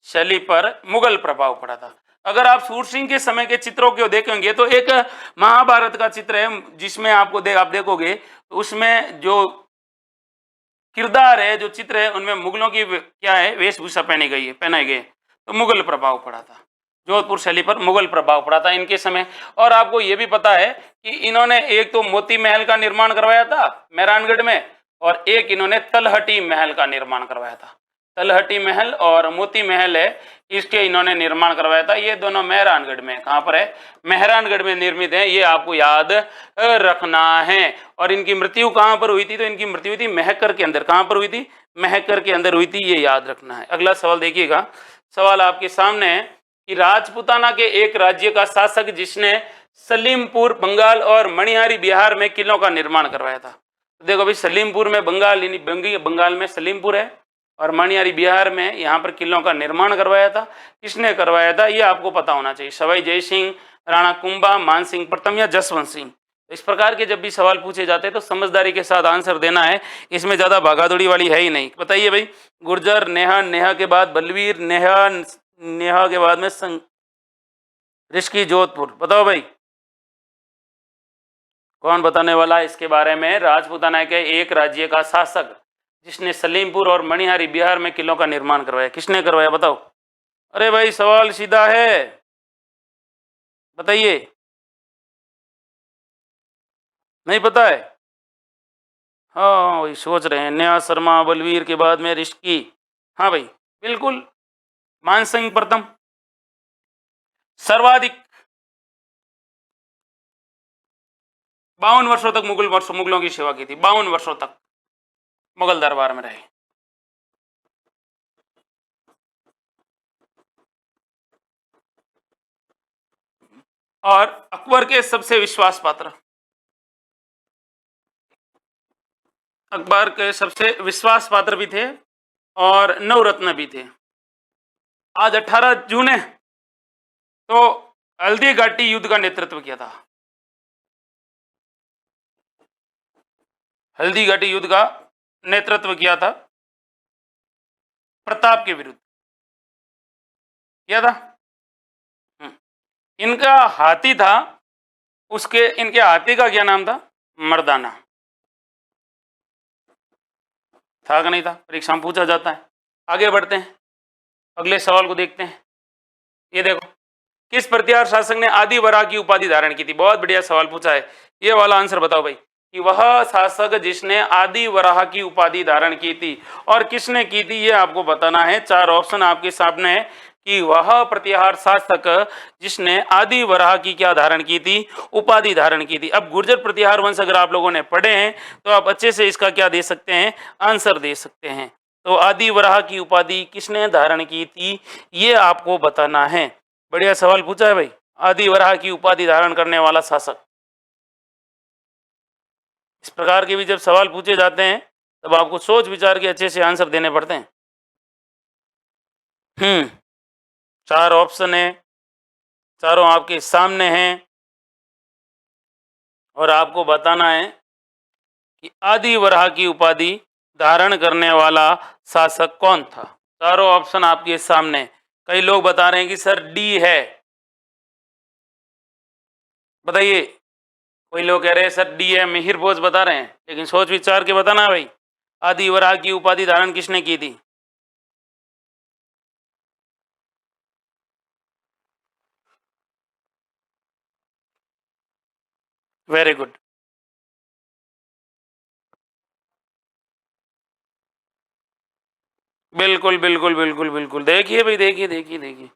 शैली पर मुगल प्रभाव पड़ा था। अगर आप सूर सिंह के समय के चित्रों को देखेंगे तो एक महाभारत का चित्र है जिसमें आपको आप देखोगे तो उसमें जो किरदार है, जो चित्र है, उनमें मुगलों की क्या है, वेशभूषा पहनी गई है, पहनाई गई है। तो मुगल प्रभाव पड़ा था, जोधपुर शैली पर मुगल प्रभाव पड़ा था इनके समय। और आपको यह भी पता है कि इन्होंने एक तो मोती महल का निर्माण करवाया था मेहरानगढ़ में, और एक इन्होंने तलहटी महल का निर्माण करवाया था। तलहटी महल और मोती महल है, इसके इन्होंने निर्माण करवाया था। ये दोनों मेहरानगढ़ में, कहाँ पर है? मेहरानगढ़ में निर्मित है, ये आपको याद रखना है। और इनकी मृत्यु कहाँ पर हुई थी? तो इनकी मृत्यु हुई थी महकर के अंदर। कहाँ पर हुई थी? महकर के अंदर हुई थी, ये याद रखना है। अगला सवाल देखिएगा, सवाल आपके सामने है कि राजपूताना के एक राज्य का शासक जिसने सलीमपुर बंगाल और मणिहारी बिहार में किलों का निर्माण करवाया था। देखो भाई, सलीमपुर में बंगाल, बंगाल में सलीमपुर है, और मणिहारी बिहार में यहाँ पर किलों का निर्माण करवाया था। किसने करवाया था ये आपको पता होना चाहिए। सवाई जय सिंह, राणा कुंभा, मान सिंह प्रथम या जसवंत सिंह। इस प्रकार के जब भी सवाल पूछे जाते हैं तो समझदारी के साथ आंसर देना है, इसमें ज्यादा भागादौड़ी वाली है ही नहीं। बताइए भाई, गुर्जर, नेहा, नेहा के बाद बलवीर, नेहा, नेहा के बाद में ऋषि, जोधपुर। बताओ भाई, कौन बताने वाला है इसके बारे में? राजपूताना के एक राज्य का शासक जिसने सलीमपुर और मणिहारी बिहार में किलों का निर्माण करवाया, किसने करवाया बताओ? अरे भाई सवाल सीधा है, बताइए। नहीं पता है? हाँ वही सोच रहे हैं, न्यास शर्मा बलवीर के बाद में रिश्की। हाँ भाई बिल्कुल, मानसिंह प्रथम। सर्वाधिक 52 वर्षों तक मुगलों की सेवा की थी, 52 वर्षों तक मुगल दरबार में रहे। और अकबर के सबसे विश्वास पात्र, अकबर के सबसे विश्वास पात्र भी थे और नवरत्न भी थे। आज 18 जून है, तो हल्दी घाटी युद्ध का नेतृत्व किया था, हल्दी घाटी युद्ध का नेतृत्व किया था प्रताप के विरुद्ध किया था। इनका हाथी था, उसके इनके हाथी का क्या नाम था? मर्दाना। था कि नहीं था? परीक्षा में पूछा जाता है। आगे बढ़ते हैं, अगले सवाल को देखते हैं। ये देखो, किस प्रतिहार शासक ने आदि वराह की उपाधि धारण की थी? बहुत बढ़िया सवाल पूछा है, ये वाला आंसर बताओ भाई, कि वह शासक जिसने आदि वराह की उपाधि धारण की थी, और किसने की थी ये आपको बताना है। चार ऑप्शन आपके सामने है कि वह प्रतिहार शासक जिसने आदि वराह की क्या धारण की थी? उपाधि धारण की थी। अब गुर्जर प्रतिहार वंश अगर आप लोगों ने पढ़े हैं तो आप अच्छे से इसका क्या दे सकते हैं? आंसर दे सकते हैं। तो आदि वराह की उपाधि किसने धारण की थी ये आपको बताना है। बढ़िया सवाल पूछा है भाई, आदि वराह की उपाधि धारण करने वाला शासक। इस प्रकार के भी जब सवाल पूछे जाते हैं तब आपको सोच विचार के अच्छे से आंसर देने पड़ते हैं। चार ऑप्शन है, चारों आपके सामने हैं और आपको बताना है कि आदि वराह की उपाधि धारण करने वाला शासक कौन था। चारों ऑप्शन आपके सामने। कई लोग बता रहे हैं कि सर डी है, बताइए। कोई लोग कह रहे हैं सर डी है, मिहिर भोज बता रहे हैं, लेकिन सोच विचार के बताना भाई, आदि वराह की उपाधि धारण किसने की थी? Very good. बिल्कुल बिल्कुल बिल्कुल बिल्कुल, देखिए भाई, देखिए देखिए देखिए,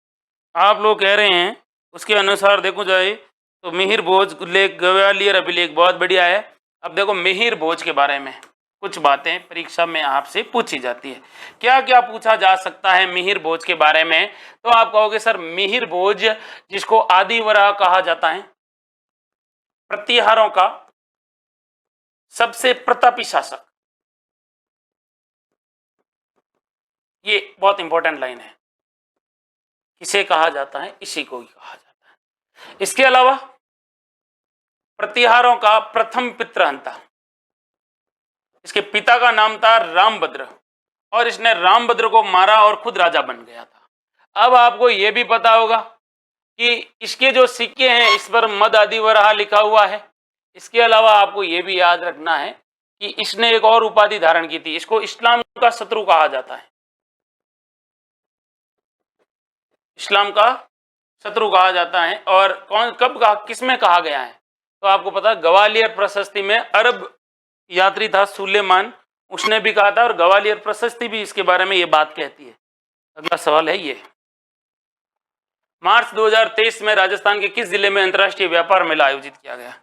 आप लोग कह रहे हैं उसके अनुसार देखो जाए तो मिहिर भोज लेख ग्वालियर अभिलेख बहुत बढ़िया है। अब देखो मिहिर भोज के बारे में कुछ बातें परीक्षा में आपसे पूछी जाती है। क्या क्या पूछा जा सकता है मिहिर भोज के बारे में? तो आप कहोगे सर मिहिर भोज जिसको आदि वराह कहा जाता है, प्रतिहारों का सबसे प्रतापी शासक, ये बहुत इंपॉर्टेंट लाइन है। किसे कहा जाता है? इसी को ही कहा जाता है। इसके अलावा प्रतिहारों का प्रथम पितृहंता, इसके पिता का नाम था रामभद्र और इसने रामभद्र को मारा और खुद राजा बन गया था। अब आपको यह भी पता होगा कि इसके जो सिक्के हैं इस पर मद आदि वराह लिखा हुआ है। इसके अलावा आपको यह भी याद रखना है कि इसने एक और उपाधि धारण की थी, इसको इस्लाम का शत्रु कहा जाता है, इस्लाम का शत्रु कहा जाता है। और कौन कब कहा, किसमें कहा गया है? तो आपको पता, ग्वालियर प्रशस्ति में अरब यात्री था सुलेमान, उसने भी कहा था, और ग्वालियर प्रशस्ति भी इसके बारे में ये बात कहती है। अगला सवाल है ये, मार्च 2023 में राजस्थान के किस जिले में अंतर्राष्ट्रीय व्यापार मेला आयोजित किया गया?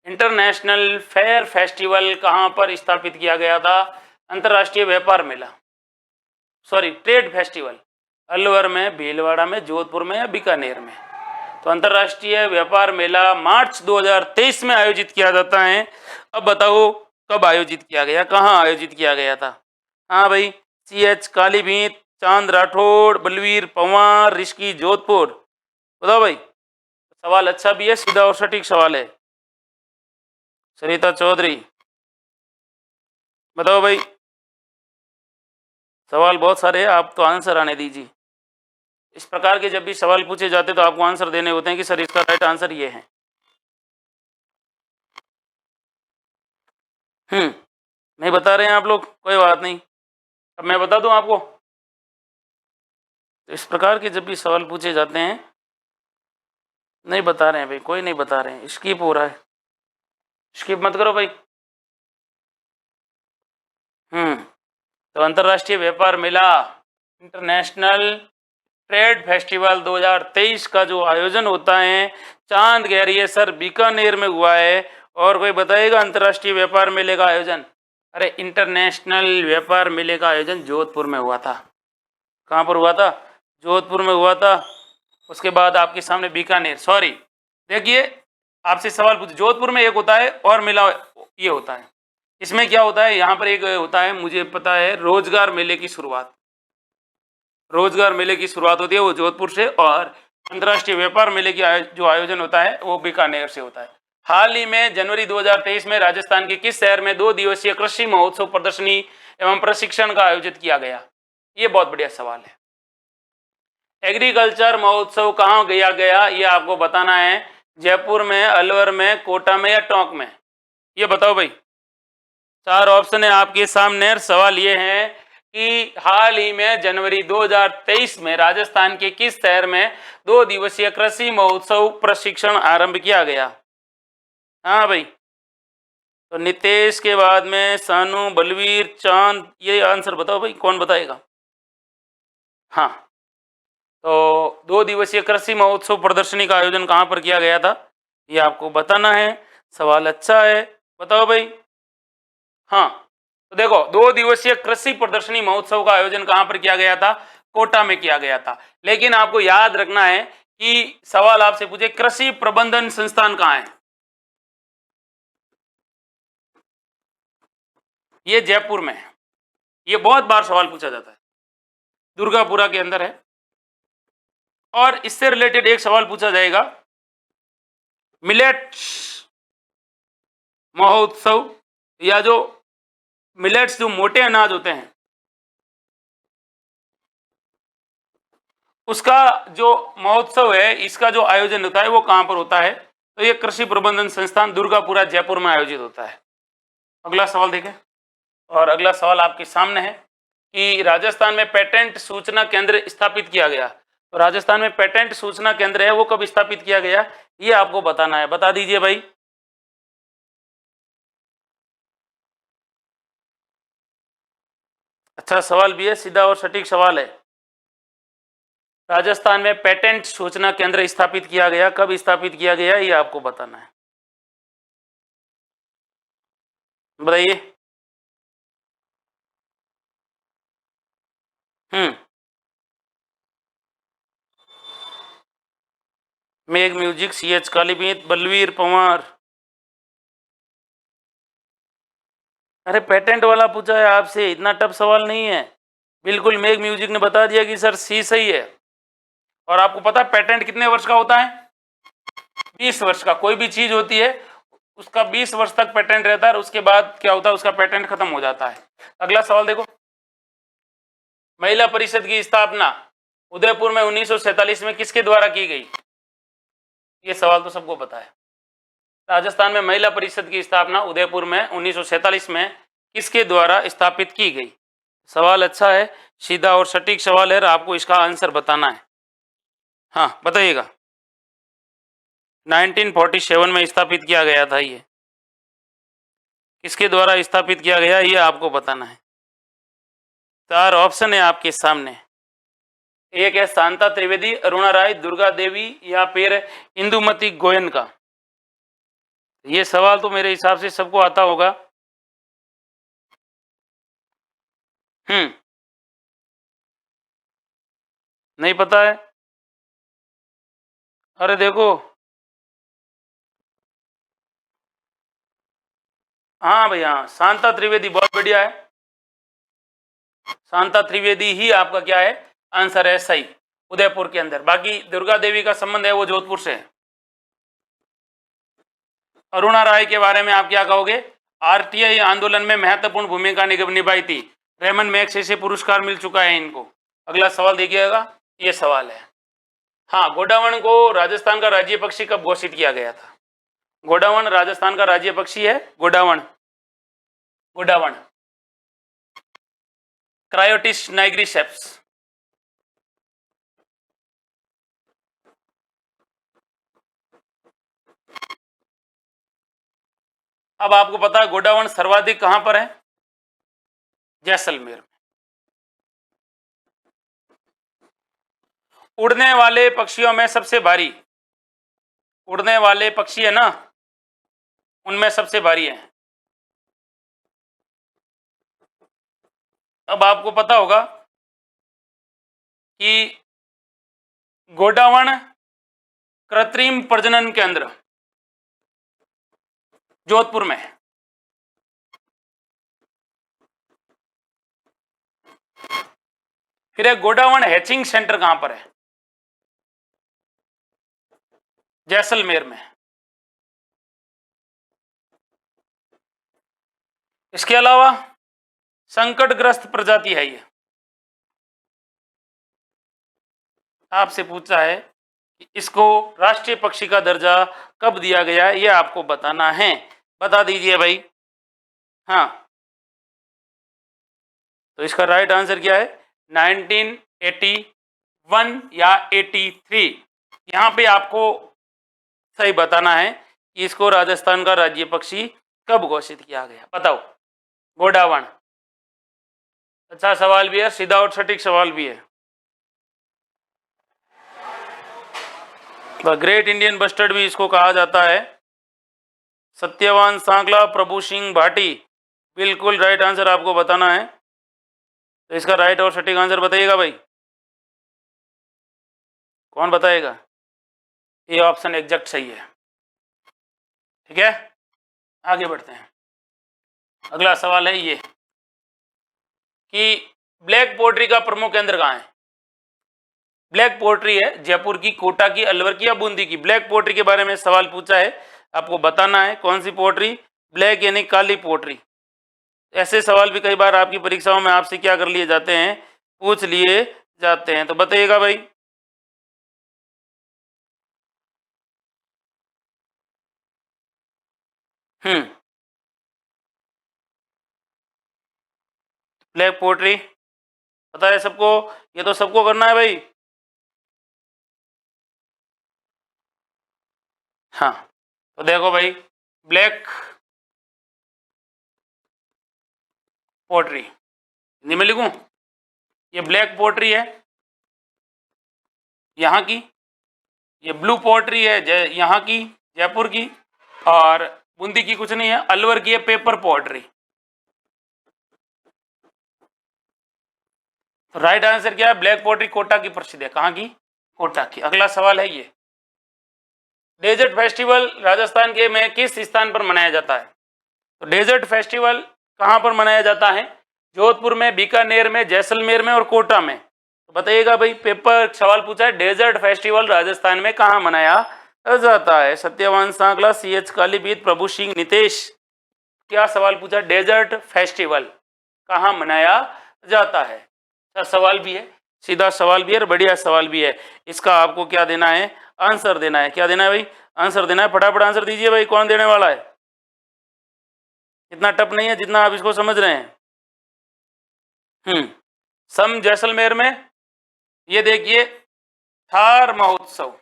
इंटरनेशनल फेयर फेस्टिवल कहां पर स्थापित किया गया था? अंतर्राष्ट्रीय व्यापार मेला, सॉरी ट्रेड फेस्टिवल, अलवर में, भीलवाड़ा में, जोधपुर में या बीकानेर में? तो अंतर्राष्ट्रीय व्यापार मेला मार्च 2023 में आयोजित किया जाता है। अब बताओ कब आयोजित किया गया, कहाँ आयोजित किया गया था? हाँ भाई, CH कालीभीत, चांद राठौड़, बलवीर पंवार, ऋषि जोधपुर। बताओ भाई, सवाल अच्छा भी है, सीधा और सटीक सवाल है। सरिता चौधरी बताओ भाई, सवाल बहुत सारे हैं, आप तो आंसर आने दीजिए। इस प्रकार के जब भी सवाल पूछे जाते तो आपको आंसर देने होते हैं कि सर इसका राइट आंसर ये है। नहीं बता रहे हैं आप लोग, कोई बात नहीं, अब मैं बता दूं आपको। तो इस प्रकार के जब भी सवाल पूछे जाते हैं, नहीं बता रहे हैं भाई, कोई नहीं बता रहे हैं, स्किप हो रहा है, स्किप मत करो भाई। तो अंतर्राष्ट्रीय व्यापार मेला, इंटरनेशनल ट्रेड फेस्टिवल 2023 का जो आयोजन होता है चांद गहरिये सर बीकानेर में हुआ है। और कोई बताएगा अंतर्राष्ट्रीय व्यापार मेले का आयोजन? अरे इंटरनेशनल व्यापार मेले का आयोजन जोधपुर में हुआ था। कहाँ पर हुआ था? जोधपुर में हुआ था। उसके बाद आपके सामने बीकानेर, सॉरी देखिए आपसे सवाल पूछ, जोधपुर में एक होता है और मेला ये होता है, इसमें क्या होता है, यहाँ पर एक होता है, मुझे पता है, रोजगार मेले की शुरुआत, रोजगार मेले की शुरुआत होती है वो जोधपुर से, और अंतर्राष्ट्रीय व्यापार मेले की जो आयोजन होता है वो बीकानेर से होता है। हाल ही में जनवरी 2023 में राजस्थान के किस शहर में 2 दिवसीय कृषि महोत्सव प्रदर्शनी एवं प्रशिक्षण का आयोजित किया गया? ये बहुत बढ़िया सवाल है। एग्रीकल्चर महोत्सव कहाँ किया गया ये आपको बताना है, जयपुर में, अलवर में, कोटा में या टोंक में? ये बताओ भाई। 4 ऑप्शन है आपके सामने। सवाल ये है कि हाल ही में जनवरी 2023 में राजस्थान के किस शहर में 2 दिवसीय कृषि महोत्सव प्रशिक्षण आरंभ किया गया? हाँ भाई, तो नितेश के बाद में सानू, बलवीर, चांद, ये आंसर बताओ भाई, कौन बताएगा? हाँ, तो 2 दिवसीय कृषि महोत्सव प्रदर्शनी का आयोजन कहाँ पर किया गया था ये आपको बताना है। सवाल अच्छा है, बताओ भाई। हाँ, तो देखो 2 दिवसीय कृषि प्रदर्शनी महोत्सव का आयोजन कहाँ पर किया गया था? कोटा में किया गया था। लेकिन आपको याद रखना है कि सवाल आपसे पूछे कृषि प्रबंधन संस्थान कहाँ है? ये जयपुर में है। ये बहुत बार सवाल पूछा जाता है, दुर्गापुरा के अंदर है। और इससे रिलेटेड एक सवाल पूछा जाएगा, मिलेट्स महोत्सव, या जो मिलेट्स जो मोटे अनाज होते हैं उसका जो महोत्सव है, इसका जो आयोजन होता है वो कहां पर होता है? तो ये कृषि प्रबंधन संस्थान दुर्गापुरा जयपुर में आयोजित होता है। अगला सवाल देखें, और अगला सवाल आपके सामने है कि राजस्थान में पेटेंट सूचना केंद्र स्थापित किया गया। तो राजस्थान में पेटेंट सूचना केंद्र है वो कब स्थापित किया गया ये आपको बताना है, बता दीजिए भाई। अच्छा सवाल भी है, सीधा और सटीक सवाल है। राजस्थान में पेटेंट सूचना केंद्र स्थापित किया गया, कब स्थापित किया गया ये आपको बताना है, बताइए। मेघ म्यूजिक, CH कालीमीत, बलवीर पंवार। अरे पेटेंट वाला पूछा है आपसे, इतना टफ सवाल नहीं है। बिल्कुल मेघ म्यूजिक ने बता दिया कि सर सी सही है। और आपको पता है पेटेंट कितने वर्ष का होता है? 20 वर्ष का। कोई भी चीज होती है उसका 20 वर्ष तक पेटेंट रहता है, और उसके बाद क्या होता है, उसका पेटेंट खत्म हो जाता है। अगला सवाल देखो, महिला परिषद की स्थापना उदयपुर में 1947 में किसके द्वारा की गई? ये सवाल तो सबको पता है। राजस्थान में महिला परिषद की स्थापना उदयपुर में 1947 में किसके द्वारा स्थापित की गई? सवाल अच्छा है, सीधा और सटीक सवाल है, आपको इसका आंसर बताना है। हाँ बताइएगा। 1947 में स्थापित किया गया था। ये किसके द्वारा स्थापित किया गया ये आपको बताना है। 4 ऑप्शन है आपके सामने। एक है शांता त्रिवेदी, अरुणा राय, दुर्गा देवी, या फिर इंदुमती गोयन का। ये सवाल तो मेरे हिसाब से सबको आता होगा। नहीं पता है? अरे देखो, हाँ भैया शांता त्रिवेदी, बहुत बढ़िया है। शांता त्रिवेदी ही आपका क्या है, आंसर है सही, उदयपुर के अंदर। बाकी दुर्गा देवी का संबंध है वो जोधपुर से है। अरुणा राय के बारे में आप क्या कहोगे? RTI आंदोलन में महत्वपूर्ण भूमिका निभाई थी। रेमन मैग्सेसे पुरस्कार मिल चुका है इनको। अगला सवाल देखिएगा, ये सवाल है, हाँ, गोडावण को राजस्थान का राज्य पक्षी कब घोषित किया गया था? गोडावण राजस्थान का राज्य पक्षी है, गोडावण। गोडावण, क्रायोटिस नाइग्रिसेप्स, अब आपको पता है गोडावण सर्वाधिक कहां पर है? जैसलमेर में। उड़ने वाले पक्षियों में सबसे भारी, उड़ने वाले पक्षी है ना, उनमें सबसे भारी है। अब आपको पता होगा कि गोडावण कृत्रिम प्रजनन केंद्र जोधपुर में है। फिर एक गोडावण हैचिंग सेंटर कहां पर है? जैसलमेर में। इसके अलावा संकटग्रस्त प्रजाति है ये, आपसे पूछा है कि इसको राष्ट्रीय पक्षी का दर्जा कब दिया गया है, ये आपको बताना है। बता दीजिए भाई। हाँ, तो इसका राइट आंसर क्या है? 1981 या 83। यहां पे आपको सही बताना है कि इसको राजस्थान का राज्य पक्षी कब घोषित किया गया, बताओ। गोडावण। अच्छा सवाल भी है, सीधा और सटीक सवाल भी है। द ग्रेट इंडियन बस्टर्ड भी इसको कहा जाता है। सत्यवान सांकला, प्रभु सिंह भाटी, बिल्कुल राइट आंसर आपको बताना है। तो इसका राइट और सटीक आंसर बताइएगा भाई, कौन बताएगा? ये ऑप्शन एग्जैक्ट सही है। ठीक है, आगे बढ़ते हैं। अगला सवाल है ये कि ब्लैक पोट्री का प्रमुख केंद्र कहाँ है? ब्लैक पोट्री है जयपुर की, कोटा की, अलवर की या बूंदी की? ब्लैक पोट्री के बारे में सवाल पूछा है, आपको बताना है कौन सी पोट्री। ब्लैक यानी काली पोट्री। ऐसे सवाल भी कई बार आपकी परीक्षाओं में आपसे क्या कर लिए जाते हैं, पूछ लिए जाते हैं, तो बताइएगा भाई। ब्लैक पोट्री पता है सबको? ये तो सबको करना है भाई। हाँ, तो देखो भाई, ब्लैक पोट्री हिंदी में लिखूं? ये ब्लैक पोट्री है यहाँ की, ये ब्लू पोट्री है यहाँ की, जयपुर की, और बूंदी की कुछ नहीं है, अलवर की है पेपर पोट्री। तो राइट आंसर क्या है? ब्लैक पोट्री कोटा की प्रसिद्ध है। कहाँ की? कोटा की। अगला सवाल है ये, डेजर्ट फेस्टिवल राजस्थान के में किस स्थान पर मनाया जाता है? तो डेजर्ट फेस्टिवल कहाँ पर मनाया जाता है? जोधपुर में, बीकानेर में, जैसलमेर में और कोटा में। तो बताइएगा भाई, पेपर सवाल पूछा है डेजर्ट फेस्टिवल राजस्थान में कहाँ मनाया जाता है? सत्यवान सांकला, CH कालीबीत, प्रभु सिंह, नितेश, क्या सवाल पूछा? डेजर्ट फेस्टिवल कहाँ मनाया जाता है? अच्छा सवाल भी है, सीधा सवाल भी है और बढ़िया सवाल भी है। इसका आपको क्या देना है? आंसर देना है। क्या देना है भाई? आंसर देना है। फटाफट आंसर दीजिए भाई, कौन देने वाला है? इतना टफ नहीं है जितना आप इसको समझ रहे हैं। सम जैसलमेर में ये देखिए थार महोत्सव,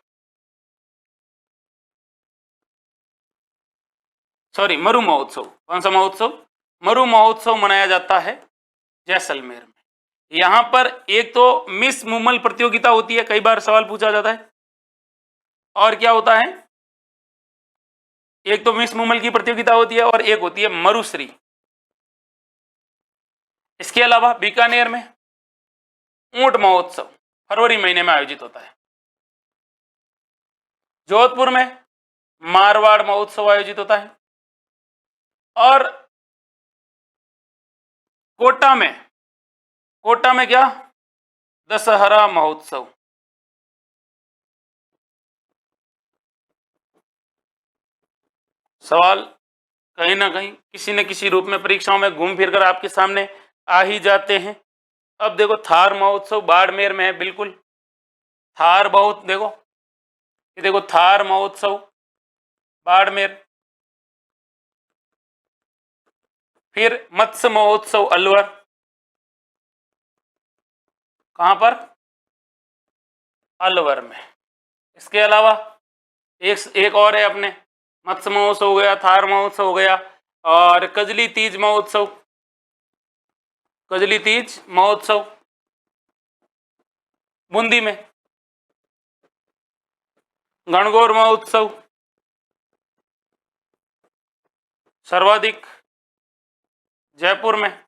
सॉरी मरु महोत्सव। कौन सा महोत्सव? मरु महोत्सव मनाया जाता है जैसलमेर में। यहां पर एक तो मिस मुमल प्रतियोगिता होती है, कई बार सवाल पूछा जाता है। और क्या होता है? एक तो मिस मुमल की प्रतियोगिता होती है और एक होती है मरुश्री। इसके अलावा बीकानेर में ऊंट महोत्सव फरवरी महीने में आयोजित होता है। जोधपुर में मारवाड़ महोत्सव आयोजित होता है। और कोटा में क्या? दशहरा महोत्सव। सवाल कहीं ना कहीं किसी न किसी रूप में परीक्षाओं में घूम फिर कर आपके सामने आ ही जाते हैं। अब देखो थार महोत्सव बाड़मेर में है, बिल्कुल थार बहुत देखो, ये देखो थार महोत्सव बाड़मेर। फिर मत्स्य महोत्सव अलवर, कहां पर? अलवर में। इसके अलावा एक और है अपने, मत्स्य महोत्सव हो गया, थार महोत्सव हो गया, और कजली तीज महोत्सव, कजली तीज महोत्सव बूंदी में, गणगौर महोत्सव सर्वाधिक जयपुर में,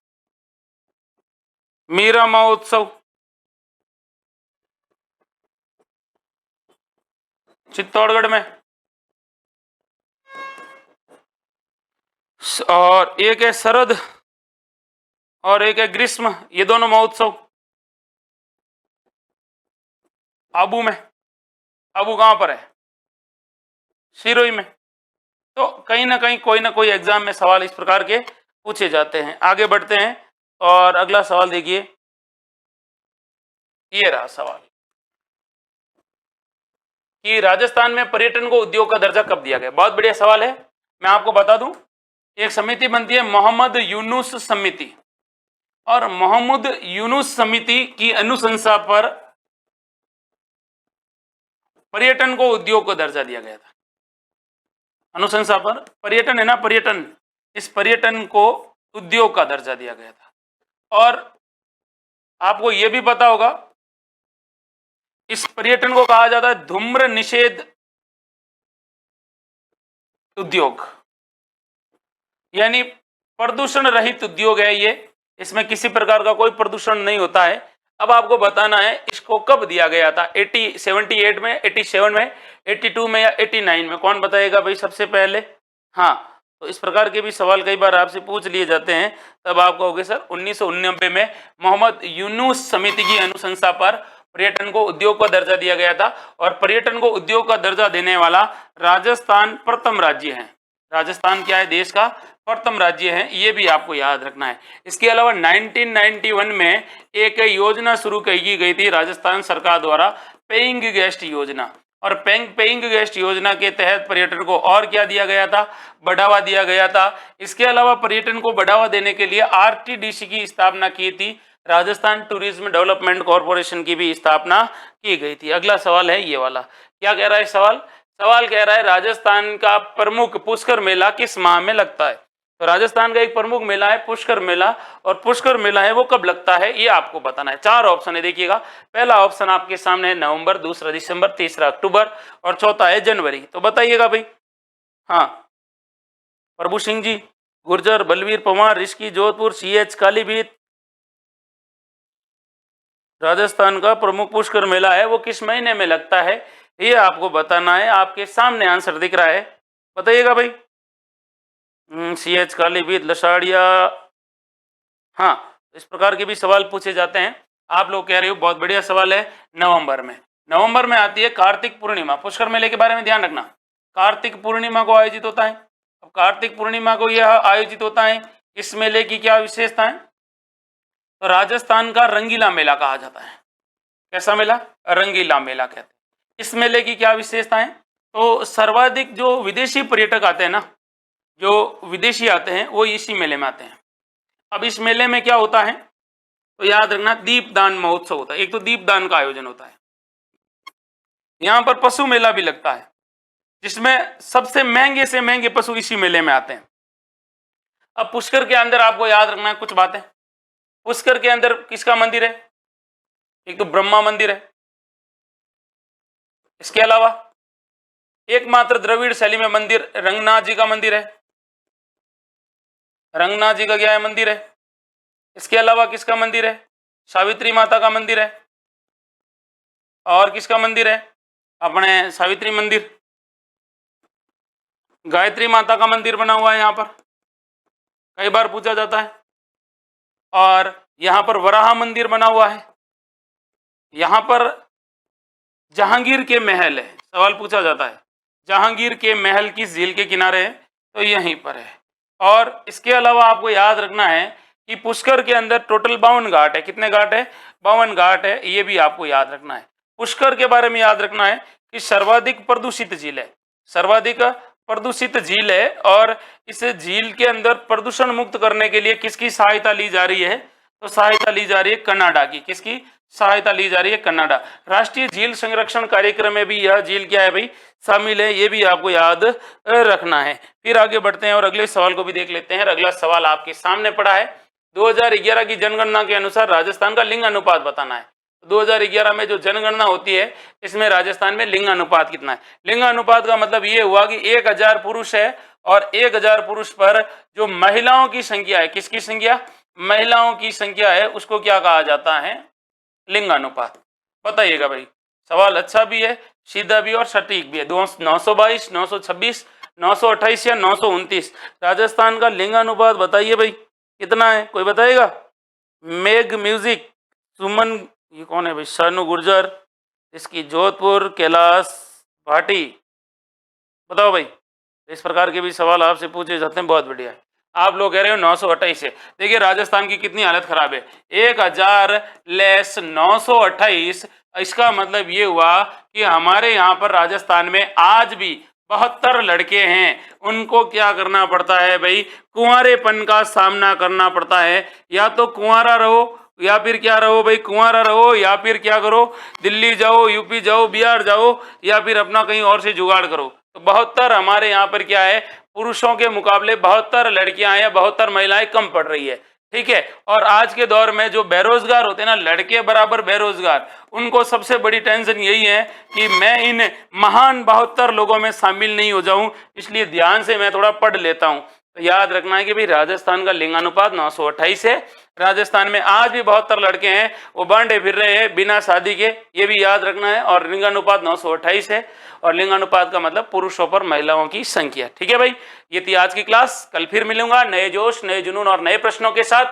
मीरा महोत्सव चित्तौड़गढ़ में, और एक है शरद और एक है ग्रीष्म, ये दोनों महोत्सव आबू में। आबू कहां पर है? सिरोही में। तो कहीं ना कहीं कोई ना कोई एग्जाम में सवाल इस प्रकार के पूछे जाते हैं। आगे बढ़ते हैं और अगला सवाल देखिए, ये रहा सवाल कि राजस्थान में पर्यटन को उद्योग का दर्जा कब दिया गया। बहुत बढ़िया सवाल है। मैं आपको बता दूं, एक समिति बनती है मोहम्मद यूनुस समिति, और मोहम्मद यूनुस समिति की अनुशंसा पर पर्यटन को उद्योग का दर्जा दिया गया था। अनुशंसा पर पर्यटन है ना, पर्यटन, इस पर्यटन को उद्योग का दर्जा दिया गया था। और आपको यह भी पता होगा, इस पर्यटन को कहा जाता है धूम्र निषेध उद्योग, यानी प्रदूषण रहित उद्योग है ये, इसमें किसी प्रकार का कोई प्रदूषण नहीं होता है। अब आपको बताना है इसको कब दिया गया था, 78 में, 87 में, 82 में या 89 में, कौन बताएगा भाई सबसे पहले? हाँ, तो इस प्रकार के भी सवाल कई बार आपसे पूछ लिए जाते हैं, तब आप कहोगे सर 1989 में मोहम्मद यूनुस समिति की अनुशंसा पर पर्यटन को उद्योग का दर्जा दिया गया था। और पर्यटन को उद्योग का दर्जा देने वाला राजस्थान प्रथम राज्य है। राजस्थान क्या है? देश का प्रथम राज्य है, ये भी आपको याद रखना है। इसके अलावा 1991 में एक योजना शुरू की गई थी राजस्थान सरकार द्वारा, पेइंग गेस्ट योजना, और पेइंग गेस्ट योजना के तहत पर्यटन को और क्या दिया गया था? बढ़ावा दिया गया था। इसके अलावा पर्यटन को बढ़ावा देने के लिए आरटीडीसी की स्थापना की थी, राजस्थान टूरिज्म डेवलपमेंट कॉर्पोरेशन की भी स्थापना की गई थी। अगला सवाल है ये वाला, क्या कह रहा है सवाल? सवाल कह रहा है राजस्थान का प्रमुख पुष्कर मेला किस माह में लगता है। तो राजस्थान का एक प्रमुख मेला है पुष्कर मेला, और पुष्कर मेला है वो कब लगता है ये आपको बताना है। 4 ऑप्शन है, देखिएगा। पहला ऑप्शन आपके सामने है नवंबर, दूसरा दिसंबर, तीसरा अक्टूबर, और चौथा है जनवरी। तो बताइएगा भाई। हाँ, प्रभु सिंह जी, गुर्जर, बलवीर पंवार, ऋषि, जोधपुर, CH कालीभीत। राजस्थान का प्रमुख पुष्कर मेला है वो किस महीने में लगता है ये आपको बताना है। आपके सामने आंसर दिख रहा है, बताइएगा भाई। CH कालीभीत, लसाड़िया। हाँ, इस प्रकार के भी सवाल पूछे जाते हैं। आप लोग कह रहे हो बहुत बढ़िया सवाल है, नवंबर में। नवंबर में आती है कार्तिक पूर्णिमा। पुष्कर मेले के बारे में ध्यान रखना, कार्तिक पूर्णिमा को आयोजित होता है। अब कार्तिक पूर्णिमा को यह आयोजित होता है, इस मेले की क्या विशेषता है? तो राजस्थान का रंगीला मेला कहा जाता है। कैसा मेला? रंगीला मेला कहते हैं। इस मेले की क्या विशेषता है? तो सर्वाधिक जो विदेशी पर्यटक आते हैं ना, जो विदेशी आते हैं वो इसी मेले में आते हैं। अब इस मेले में क्या होता है तो याद रखना, दीपदान महोत्सव होता है। एक तो दीपदान का आयोजन होता है, यहाँ पर पशु मेला भी लगता है, जिसमें सबसे महंगे से महंगे पशु इसी मेले में आते हैं। अब पुष्कर के अंदर आपको याद रखना है कुछ बातें। पुष्कर के अंदर किसका मंदिर है? एक तो ब्रह्मा मंदिर है। इसके अलावा एकमात्र द्रविड़ शैली में मंदिर रंगनाथ जी का मंदिर है। रंगनाथ जी का क्या है? मंदिर है। इसके अलावा किसका मंदिर है? सावित्री माता का मंदिर है। और किसका मंदिर है? अपने सावित्री मंदिर, गायत्री माता का मंदिर बना हुआ है यहाँ पर, कई बार पूछा जाता है। और यहाँ पर वराह मंदिर बना हुआ है। यहाँ पर जहांगीर के महल है, सवाल पूछा जाता है जहांगीर के महल किस झील के किनारे है? तो यहीं पर है। और इसके अलावा आपको याद रखना है कि पुष्कर के अंदर टोटल 52 घाट है। कितने घाट है? 52 घाट है, ये भी आपको याद रखना है। पुष्कर के बारे में याद रखना है कि सर्वाधिक प्रदूषित झील है, सर्वाधिक प्रदूषित झील है और इस झील के अंदर प्रदूषण मुक्त करने के लिए किसकी सहायता ली जा रही है? तो सहायता ली जा रही है कनाडा की। किसकी सहायता ली जा रही है? कनाडा। राष्ट्रीय झील संरक्षण कार्यक्रम में भी यह झील क्या है भाई? शामिल है। ये भी आपको याद रखना है। फिर आगे बढ़ते हैं और अगले सवाल को भी देख लेते हैं। अगला सवाल आपके सामने पड़ा है, 2011 की जनगणना के अनुसार राजस्थान का लिंग अनुपात बताना है। 2011 में जो जनगणना होती है इसमें राजस्थान में लिंग अनुपात कितना है? लिंग अनुपात का मतलब ये हुआ कि 1000 पुरुष है और 1000 पुरुष पर जो महिलाओं की संख्या है, किसकी संख्या? महिलाओं की संख्या है, उसको क्या कहा जाता है? लिंग अनुपात। बताइएगा भाई। सवाल अच्छा भी है, सीधा भी और सटीक भी है। 922, 926, 928 या 929 राजस्थान का लिंग अनुपात बताइए भाई कितना है? कोई बताएगा? मेघ म्यूजिक, सुमन, ये कौन है भाई? शानू गुर्जर, इसकी जोधपुर, कैलाश भाटी, बताओ भाई। इस प्रकार के भी सवाल आपसे पूछे जाते हैं, बहुत बढ़िया है। आप लोग कह रहे हो 928 है। देखिए राजस्थान की कितनी हालत खराब है, 1000 लेस 928। इसका मतलब ये हुआ कि हमारे यहाँ पर राजस्थान में आज भी 72 लड़के हैं, उनको क्या करना पड़ता है भाई? कुंवारेपन का सामना करना पड़ता है। या तो कुंवारा रहो या फिर क्या रहो भाई? कुंवारा रहो या फिर क्या करो? दिल्ली जाओ, यूपी जाओ, बिहार जाओ या फिर अपना कहीं और से जुगाड़ करो। तो 72 हमारे यहाँ पर क्या है? पुरुषों के मुकाबले 72 लड़कियां या 72 महिलाएं कम पड़ रही है। ठीक है। और आज के दौर में जो बेरोजगार होते हैं ना, लड़के बराबर बेरोजगार, उनको सबसे बड़ी टेंशन यही है कि मैं इन महान 72 लोगों में शामिल नहीं हो जाऊं, इसलिए ध्यान से मैं थोड़ा पढ़ लेता हूं। तो याद रखना है कि भाई राजस्थान का लिंगानुपात 928 है। राजस्थान में आज भी 72 लड़के हैं, वो बांटे फिर रहे हैं बिना शादी के, ये भी याद रखना है। और लिंगानुपात 928 है और लिंगानुपात का मतलब पुरुषों पर महिलाओं की संख्या। ठीक है भाई, ये थी आज की क्लास। कल फिर मिलूंगा नए जोश, नए जुनून और नए प्रश्नों के साथ।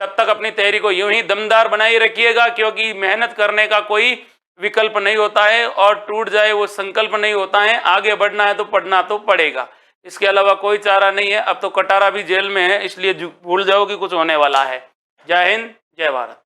तब तक अपनी तैयारी को यूं ही दमदार बनाए रखिएगा, क्योंकि मेहनत करने का कोई विकल्प नहीं होता है और टूट जाए वो संकल्प नहीं होता है। आगे बढ़ना है तो पढ़ना तो पड़ेगा, इसके अलावा कोई चारा नहीं है। अब तो कटारा भी जेल में है, इसलिए भूल जाओ कि कुछ होने वाला है। जय हिंद, जय भारत।